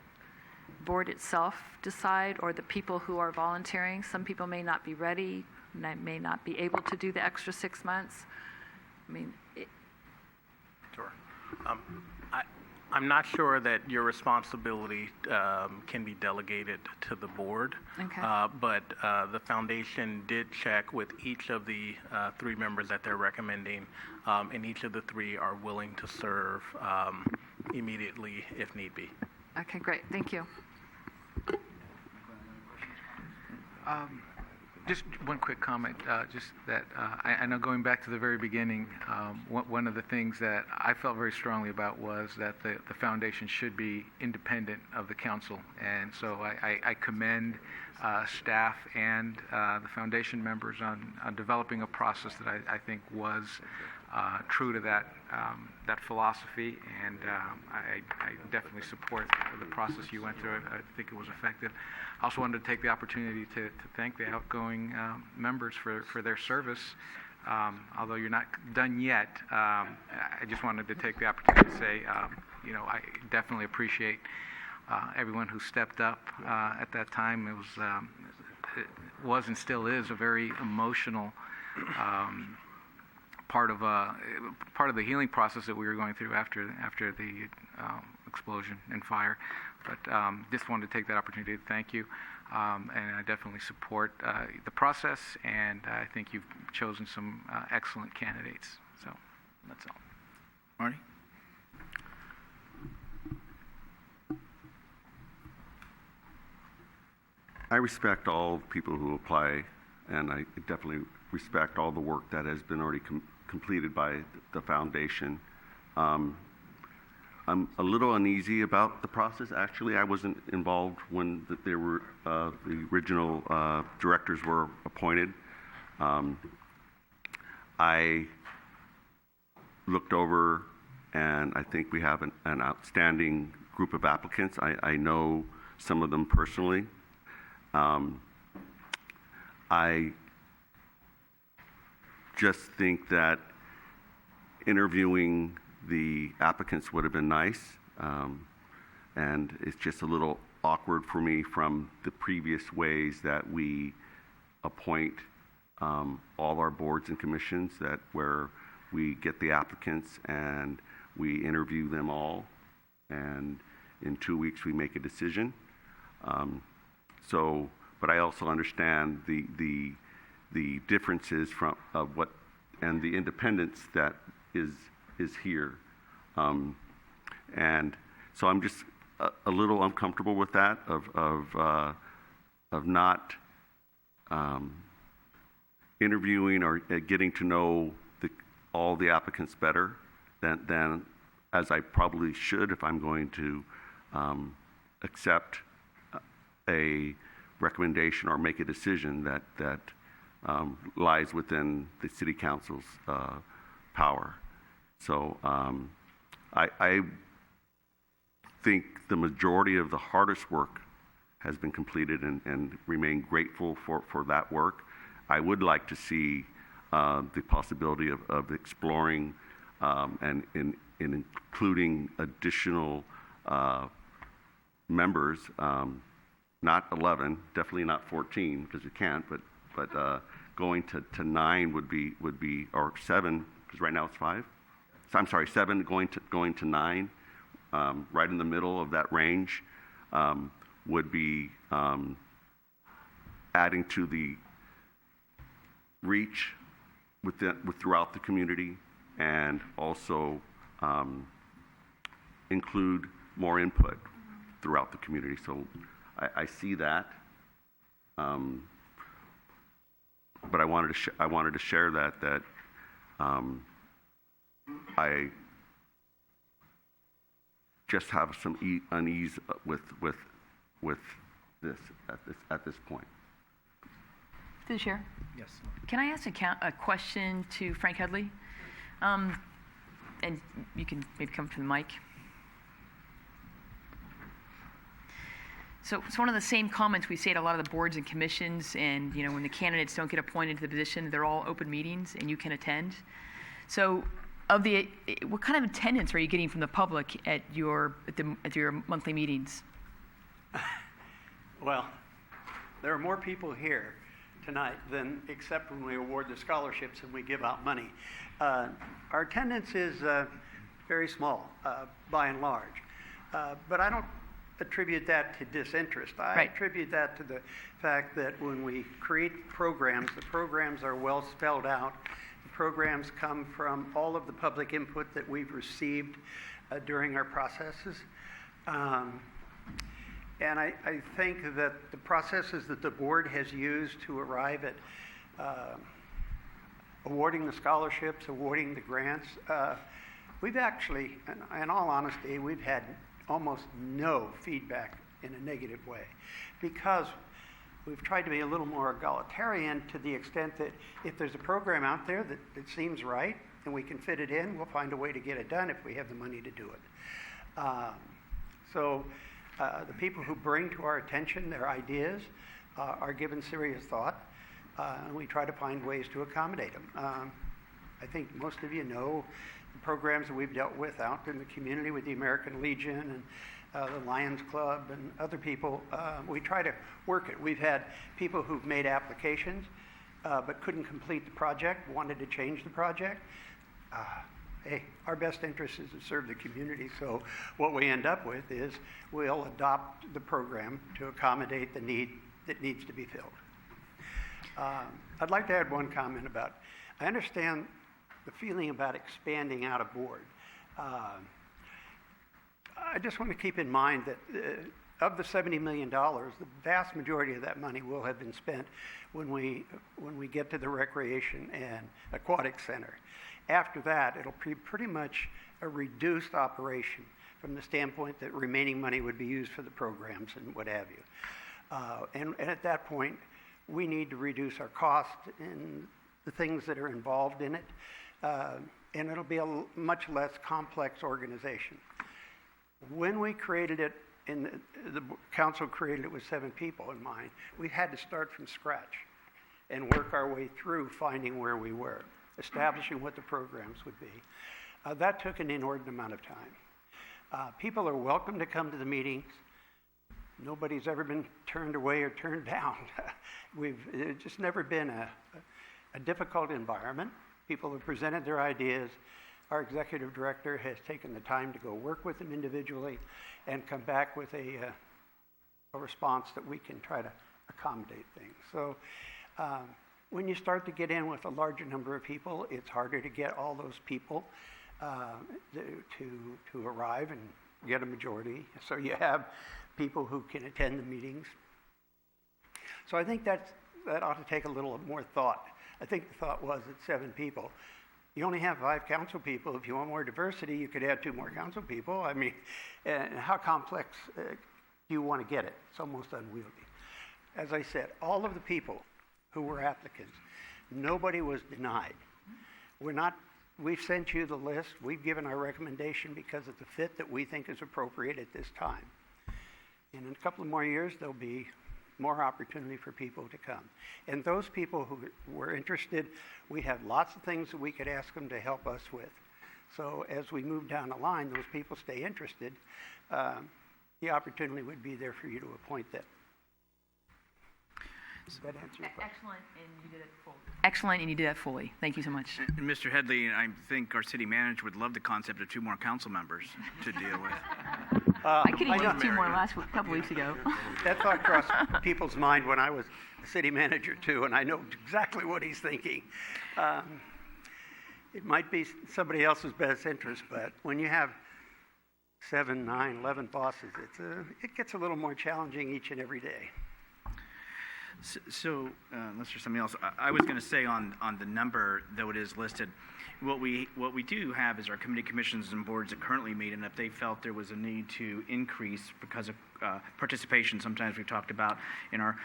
board itself decide, or the people who are volunteering? Some people may not be ready, may not be able to do the extra 6 months. I mean, Sure. I'm not sure that your responsibility can be delegated to the board. Okay. But the foundation did check with each of the 3 members that they're recommending, and each of the 3 are willing to serve immediately if need be. Okay, great. Thank you. Just one quick comment, just that I know going back to the very beginning, one of the things that I felt very strongly about was that the foundation should be independent of the council. And so I commend staff and the foundation members on developing a process that I think was true to that philosophy, and I definitely support the process you went through. I think it was effective. I also wanted to take the opportunity to thank the outgoing members for their service. Although you're not done yet, I just wanted to take the opportunity to say, I definitely appreciate everyone who stepped up at that time. It was and still is a very emotional part of the healing process that we were going through after the explosion and fire. But just wanted to take that opportunity to thank you, and I definitely support the process, and I think you've chosen some excellent candidates. So that's all. Marty? I respect all people who apply, and I definitely respect all the work that has been already completed by the foundation. I'm a little uneasy about the process. Actually, I wasn't involved when the original directors were appointed. I looked over, and I think we have an outstanding group of applicants. I know some of them personally. I just think that interviewing the applicants would have been nice, and it's just a little awkward for me from the previous ways that we appoint all our boards and commissions, that where we get the applicants and we interview them all, and in 2 weeks we make a decision. But I also understand the differences of what and the independence that is here, and so I'm just a little uncomfortable with that of not interviewing or getting to know all the applicants better than as I probably should if I'm going to accept a recommendation or make a decision that lies within the City Council's power. So I think the majority of the hardest work has been completed, and remain grateful for that work. I would like to see the possibility of exploring and including additional members, not 11, definitely not 14, because you can't, but going to 9 would be, or 7, because right now it's 5. So I'm sorry, 7 going to 9, right in the middle of that range, would be adding to the reach throughout the community, and also include more input throughout the community. So I see that, but I wanted to share that I just have some unease with this at this point. Through the chair. Yes. Can I ask a question to Frank Headley? And you can maybe come to the mic. So it's one of the same comments we say at a lot of the boards and commissions, and when the candidates don't get appointed to the position, they're all open meetings and you can attend. So what kind of attendance are you getting from the public at your monthly meetings? Well, there are more people here tonight than except when we award the scholarships and we give out money. Our attendance is very small by and large, but I don't attribute that to disinterest. I attribute that to the fact that when we create programs, the programs are well spelled out. The programs come from all of the public input that we've received during our processes. And I think that the processes that the board has used to arrive at awarding the scholarships, awarding the grants, we've actually, in all honesty, we've had almost no feedback in a negative way, because we've tried to be a little more egalitarian to the extent that if there's a program out there that seems right and we can fit it in, we'll find a way to get it done if we have the money to do it. The people who bring to our attention their ideas are given serious thought, and we try to find ways to accommodate them. I think most of you know the programs that we've dealt with out in the community with the American Legion and the Lions Club and other people. We try to work it. We've had people who've made applications but couldn't complete the project, wanted to change the project. Hey, our best interest is to serve the community, so what we end up with is we'll adopt the program to accommodate the need that needs to be filled. I'd like to add one comment about, I understand the feeling about expanding out a board. I just want to keep in mind that of the $70 million, the vast majority of that money will have been spent when we get to the recreation and aquatic center. After that, it'll be pretty much a reduced operation from the standpoint that remaining money would be used for the programs and what have you. And at that point, we need to reduce our cost and the things that are involved in it, and it'll be a much less complex organization. When we created it, and the council created it with 7 people in mind, we had to start from scratch and work our way through finding where we were, establishing what the programs would be. That took an inordinate amount of time. People are welcome to come to the meetings. Nobody's ever been turned away or turned down. It's just never been a difficult environment. People have presented their ideas. Our executive director has taken the time to go work with them individually and come back with a response that we can try to accommodate things. So when you start to get in with a larger number of people, it's harder to get all those people to arrive and get a majority. So you have people who can attend the meetings. So I think that ought to take a little more thought. I think the thought was at 7 people. You only have 5 council people. If you want more diversity, you could add 2 more council people. I mean, how complex do you want to get it? It's almost unwieldy. As I said, all of the people who were applicants, nobody was denied. We've sent you the list. We've given our recommendation because of the fit that we think is appropriate at this time. And in a couple of more years, there'll be more opportunity for people to come. And those people who were interested, we have lots of things that we could ask them to help us with. So as we move down the line, those people stay interested, the opportunity would be there for you to appoint them. Does that answer your question? Excellent, and you did it fully. Excellent, and you did that fully. Thank you so much. And Mr. Headley, I think our city manager would love the concept of 2 more council members to deal with. I could have used 2 more couple weeks ago. That thought crossed people's mind when I was the city manager too, and I know exactly what he's thinking. it might be somebody else's best interest, but when you have 7, 9, 11 bosses, it gets a little more challenging each and every day. So unless there's something else, I was going to say on the number, though it is listed, what we do have is our committee, commissions, and boards that currently meet, and if they felt there was a need to increase because of participation, sometimes we've talked about in our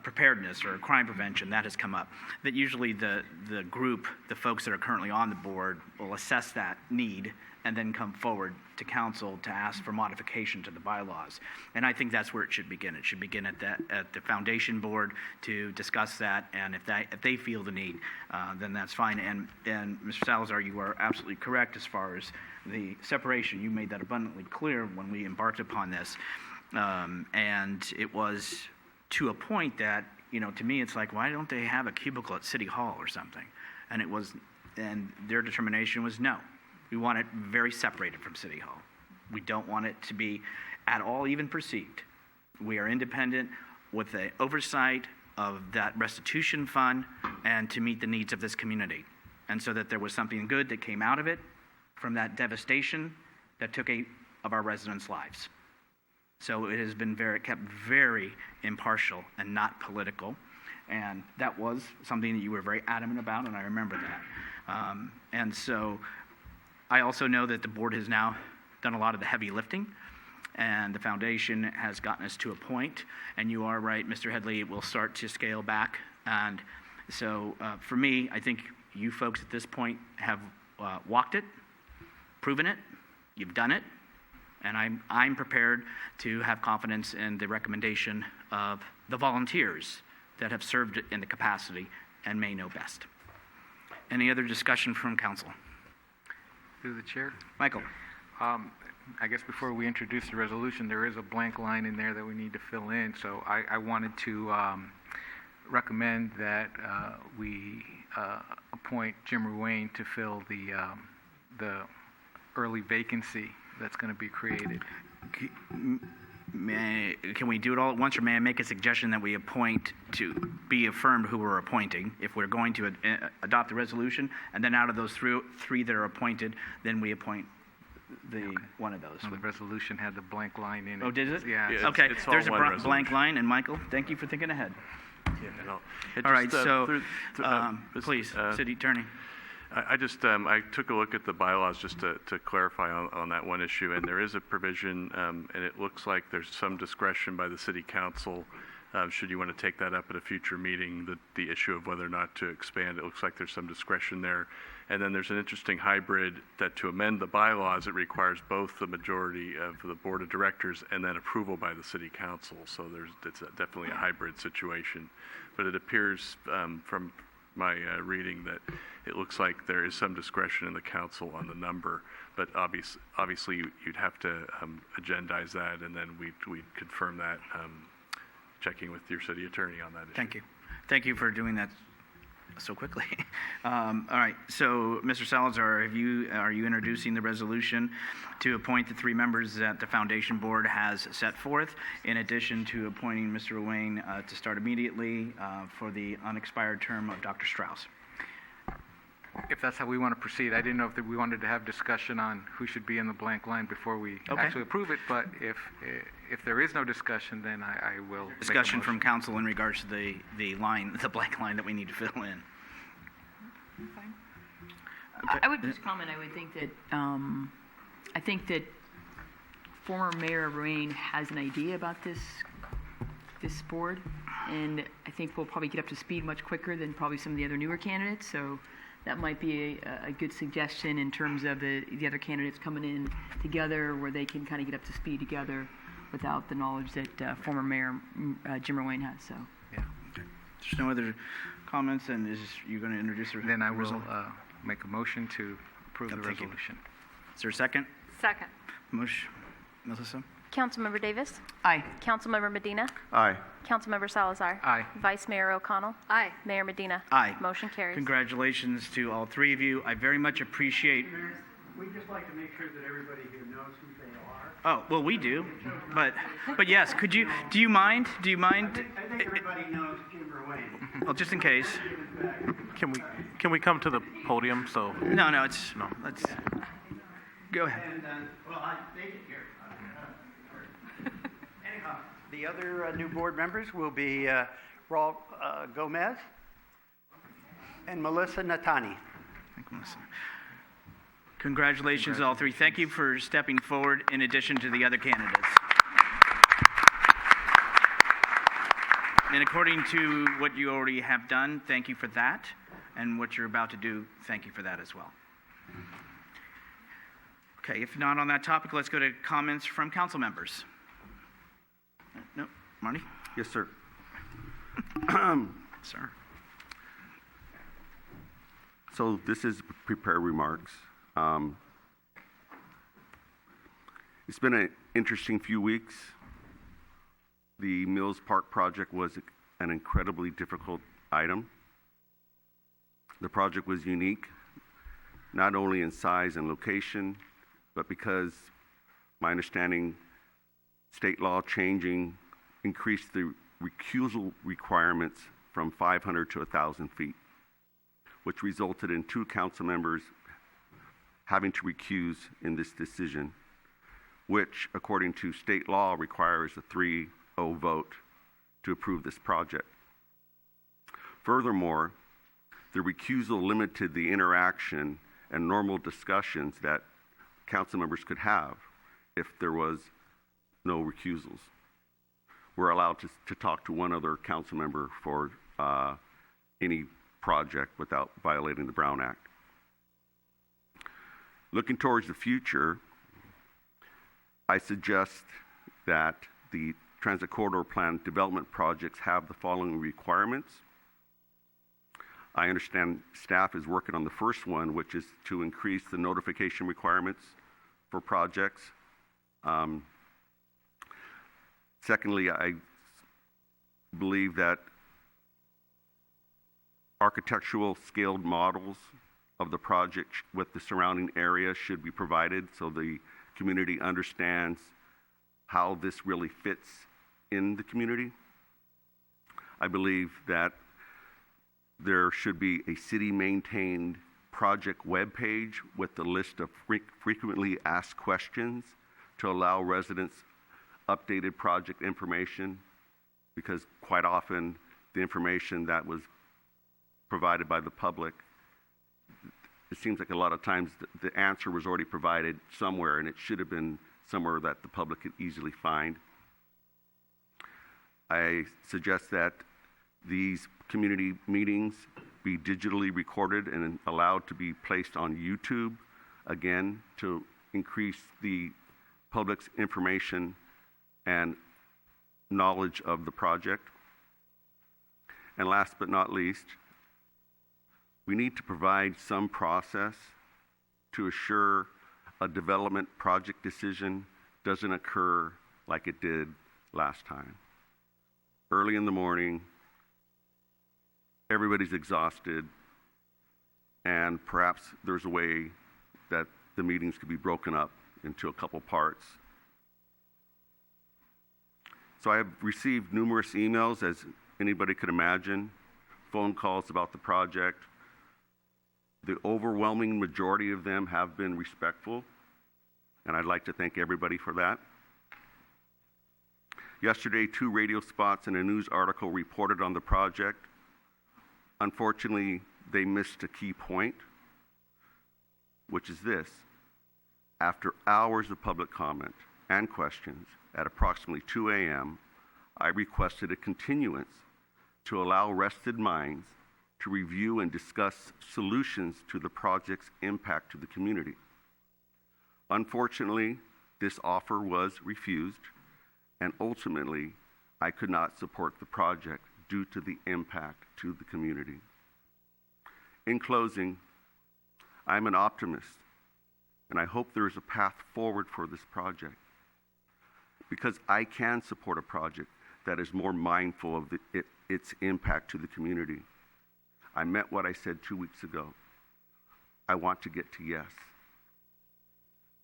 preparedness or crime prevention, that has come up, that usually the group, the folks that are currently on the board, will assess that need and then come forward to council to ask for modification to the bylaws. And I think that's where it should begin. It should begin at the foundation board to discuss that, and if they feel the need, then that's fine. And Mr. Salazar, you are absolutely correct as far as the separation. You made that abundantly clear when we embarked upon this. And it was to a point that, to me, it's like, why don't they have a cubicle at City Hall or something? And their determination was no. We want it very separated from City Hall. We don't want it to be at all even perceived. We are independent with the oversight of that restitution fund and to meet the needs of this community. And so that there was something good that came out of it from that devastation that took 8 of our residents' lives. So it has been kept very impartial and not political. And that was something that you were very adamant about, and I remember that. And so I also know that the board has now done a lot of the heavy lifting, and the foundation has gotten us to a point, and you are right, Mr. Headley, it will start to scale back. And so for me, I think you folks at this point have walked it, proven it, you've done it, and I'm prepared to have confidence in the recommendation of the volunteers that have served in the capacity and may know best. Any other discussion from council? Through the chair. Michael. I guess before we introduce the resolution, there is a blank line in there that we need to fill in. So I wanted to recommend that we appoint Jim Ruane to fill the early vacancy that's going to be created. Can we do it all at once, or may I make a suggestion that we appoint to be affirmed who we're appointing if we're going to adopt the resolution, and then out of those three that are appointed, then we appoint one of those. Well, the resolution had the blank line in it. Oh, did it? Yeah. Okay, there's a blank line, and Michael, thank you for thinking ahead. All right, so please, City Attorney. I took a look at the bylaws just to clarify on that one issue, and there is a provision, and it looks like there's some discretion by the City Council, should you want to take that up at a future meeting, the issue of whether or not to expand. It looks like there's some discretion there. And then there's an interesting hybrid that to amend the bylaws, it requires both the majority of the Board of Directors and then approval by the City Council. So it's definitely a hybrid situation. But it appears from my reading that it looks like there is some discretion in the council on the number, but obviously you'd have to agendize that, and then we'd confirm that, checking with your city attorney on that issue. Thank you. Thank you for doing that so quickly. All right, so Mr. Salazar, are you introducing the resolution to appoint the 3 members that the Foundation Board has set forth, in addition to appointing Mr. Ruane to start immediately for the unexpired term of Dr. Strauss? If that's how we want to proceed, I didn't know if we wanted to have discussion on who should be in the blank line before we actually approve it, but if there is no discussion, then I will. Discussion from council in regards to the blank line that we need to fill in. Fine. Okay. I would just comment, I think that former Mayor Ruane has an idea about this board, and I think we'll probably get up to speed much quicker than probably some of the other newer candidates, so that might be a good suggestion in terms of the other candidates coming in together where they can kind of get up to speed together without the knowledge that former Mayor Jim Ruane has. So, yeah. Okay. There's no other comments, and you going to introduce the Then I will make a motion to approve the resolution. Is there a second? Second. Motion. Melissa? Councilmember Davis? Aye. Councilmember Medina? Aye. Councilmember Salazar? Aye. Vice Mayor O'Connell? Aye. Mayor Medina? Aye. Motion carries. Congratulations to all 3 of you. I very much appreciate. We'd just like to make sure that everybody here knows who they are. Oh, well, we do, but yes, do you mind? I think everybody knows Jim Ruane. Well, just in case. Can we come to the podium? So No, let's go ahead. Well, I take it here. Anyhow, the other new board members will be Raul Gomez and Melissa Natani. Thank you, Melissa. Congratulations, all three. Thank you for stepping forward in addition to the other candidates. And according to what you already have done, thank you for that. And what you're about to do, thank you for that as well. Okay, if not on that topic, let's go to comments from council members. No, Marty? Yes, sir. Sir. So this is prepared remarks. It's been an interesting few weeks. The Mills Park project was an incredibly difficult item. The project was unique, not only in size and location, but because my understanding, state law changing increased the recusal requirements from 500 to 1,000 feet, which resulted in 2 council members having to recuse in this decision, which, according to state law, requires a 3-0 vote to approve this project. Furthermore, the recusal limited the interaction and normal discussions that council members could have if there was no recusals. We're allowed to talk to one other council member for any project without violating the Brown Act. Looking towards the future, I suggest that the Transit Corridor Plan development projects have the following requirements. I understand staff is working on the first one, which is to increase the notification requirements for projects. Secondly, I believe that architectural scaled models of the project with the surrounding area should be provided so the community understands how this really fits in the community. I believe that there should be a city-maintained project webpage with the list of frequently asked questions to allow residents updated project information, because quite often the information that was provided by the public, it seems like a lot of times the answer was already provided somewhere, and it should have been somewhere that the public could easily find. I suggest that these community meetings be digitally recorded and allowed to be placed on YouTube, again, to increase the public's information and knowledge of the project. And last but not least, we need to provide some process to assure a development project decision doesn't occur like it did last time. Early in the morning, everybody's exhausted, and perhaps there's a way that the meetings could be broken up into a couple parts. So I have received numerous emails, as anybody could imagine, phone calls about the project. The overwhelming majority of them have been respectful, and I'd like to thank everybody for that. Yesterday, 2 radio spots and a news article reported on the project. Unfortunately, they missed a key point, which is this. After hours of public comment and questions, at approximately 2 a.m., I requested a continuance to allow rested minds to review and discuss solutions to the project's impact to the community. Unfortunately, this offer was refused, and ultimately, I could not support the project due to the impact to the community. In closing, I'm an optimist, and I hope there is a path forward for this project, because I can support a project that is more mindful of its impact to the community. I meant what I said 2 weeks ago. I want to get to yes.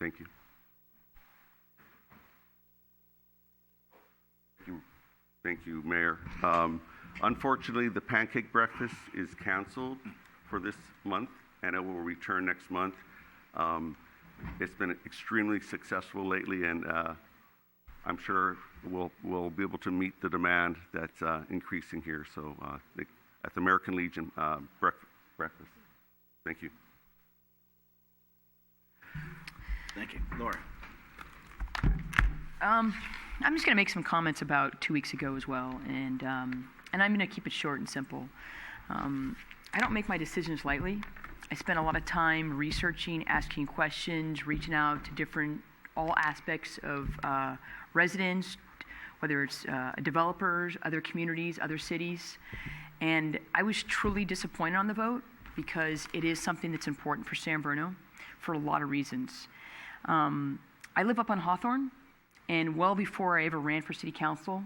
Thank you. Thank you, Mayor. Unfortunately, the pancake breakfast is canceled for this month, and it will return next month. It's been extremely successful lately, and I'm sure we'll be able to meet the demand that's increasing here. So at the American Legion breakfast. Thank you. Thank you. Laura. I'm just going to make some comments about 2 weeks ago as well, and I'm going to keep it short and simple. I don't make my decisions lightly. I spend a lot of time researching, asking questions, reaching out to all aspects of residents, whether it's developers, other communities, other cities. And I was truly disappointed on the vote because it is something that's important for San Bruno for a lot of reasons. I live up on Hawthorne, and well before I ever ran for city council,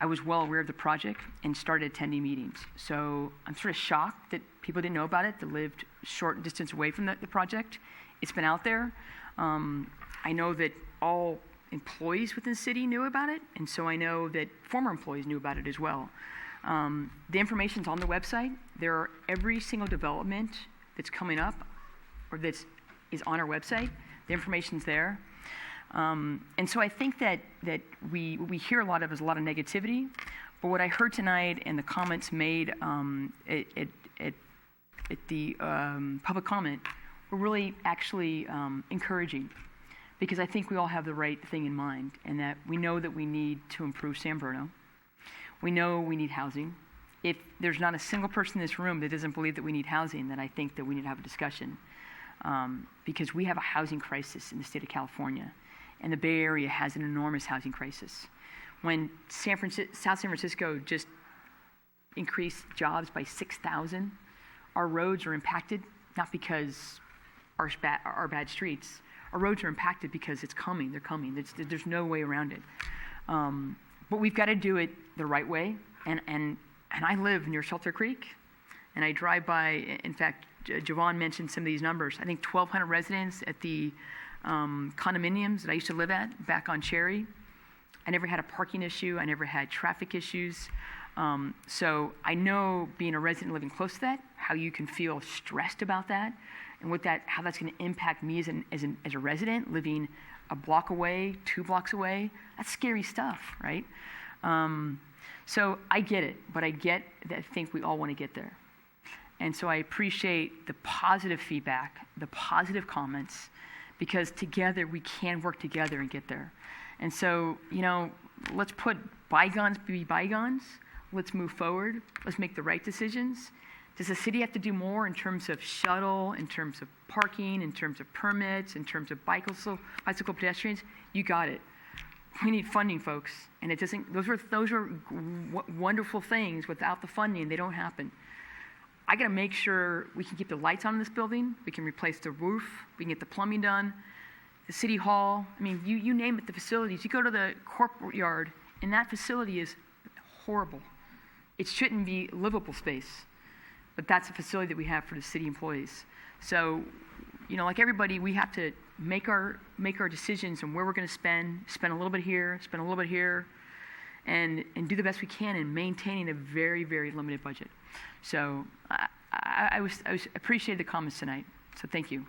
I was well aware of the project and started attending meetings. So I'm sort of shocked that people didn't know about it, that lived short distance away from the project. It's been out there. I know that all employees within the city knew about it, and so I know that former employees knew about it as well. The information's on the website. Every single development that's coming up or is on our website. The information's there. And so I think that what we hear a lot of is a lot of negativity, but what I heard tonight and the comments made at the public comment were really actually encouraging, because I think we all have the right thing in mind, and that we know that we need to improve San Bruno. We know we need housing. If there's not a single person in this room that doesn't believe that we need housing, then I think that we need to have a discussion, because we have a housing crisis in the state of California. And the Bay Area has an enormous housing crisis. When South San Francisco just increased jobs by 6,000, our roads are impacted, not because our bad streets. Our roads are impacted because it's coming. They're coming. There's no way around it. But we've got to do it the right way. And I live near Shelter Creek, and I drive by. In fact, Javon mentioned some of these numbers. I think 1,200 residents at the condominiums that I used to live at back on Cherry. I never had a parking issue. I never had traffic issues. So I know, being a resident living close to that, how you can feel stressed about that, and how that's going to impact me as a resident living a block away, 2 blocks away. That's scary stuff, right? So I get it, but I get that I think we all want to get there. And so I appreciate the positive feedback, the positive comments, because together we can work together and get there. And so, let's put bygones be bygones. Let's move forward. Let's make the right decisions. Does the city have to do more in terms of shuttle, in terms of parking, in terms of permits, in terms of bicycle pedestrians? You got it. We need funding, folks. And it doesn't. Those are wonderful things. Without the funding, they don't happen. I got to make sure we can keep the lights on in this building. We can replace the roof. We can get the plumbing done. The city hall. I mean, you name it, the facilities. You go to the corporate yard, and that facility is horrible. It shouldn't be livable space, but that's a facility that we have for the city employees. So, like everybody, we have to make our decisions on where we're going to spend a little bit here, spend a little bit here, and do the best we can in maintaining a very, very limited budget. So I appreciated the comments tonight. So thank you.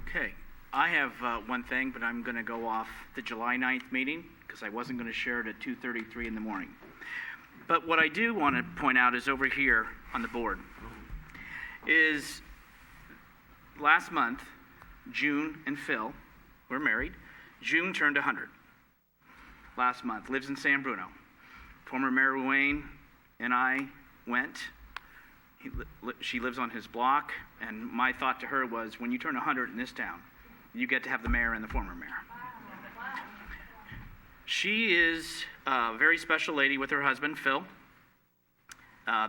Okay. I have one thing, but I'm going to go off the July 9th meeting because I wasn't going to share it at 2:33 in the morning. But what I do want to point out is over here on the board is last month, June and Phil were married. June turned 100 last month, lives in San Bruno. Former Mayor Wayne and I went. She lives on his block, and my thought to her was, when you turn 100 in this town, you get to have the mayor and the former mayor. She is a very special lady with her husband, Phil.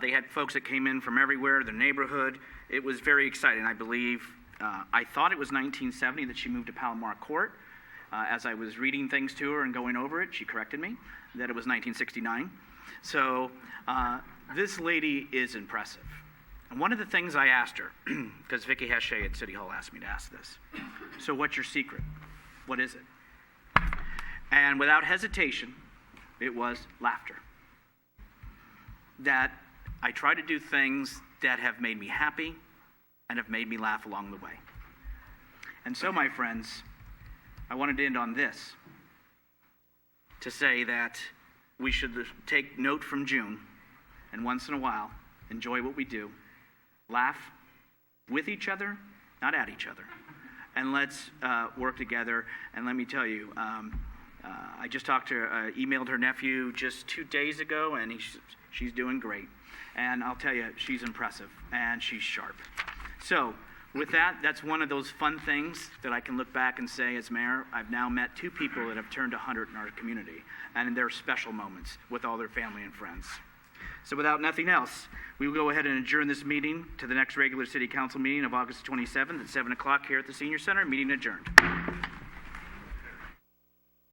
They had folks that came in from everywhere, the neighborhood. It was very exciting, I believe. I thought it was 1970 that she moved to Palomar Court. As I was reading things to her and going over it, she corrected me that it was 1969. So this lady is impressive. And one of the things I asked her, because Vicki Heshe at City Hall asked me to ask this, so what's your secret? What is it? And without hesitation, it was laughter. that I try to do things that have made me happy and have made me laugh along the way. And so, my friends, I wanted to end on this, to say that we should take note from June, and once in a while, enjoy what we do, laugh with each other, not at each other, and let's work together. And let me tell you, I just emailed her nephew just 2 days ago, and she's doing great. And I'll tell you, she's impressive, and she's sharp. So, with that, that's one of those fun things that I can look back and say, as mayor, I've now met 2 people that have turned 100 in our community, and they're special moments with all their family and friends. So without nothing else, we will go ahead and adjourn this meeting to the next regular city council meeting of August 27th at 7 o'clock here at the Senior Center. Meeting adjourned.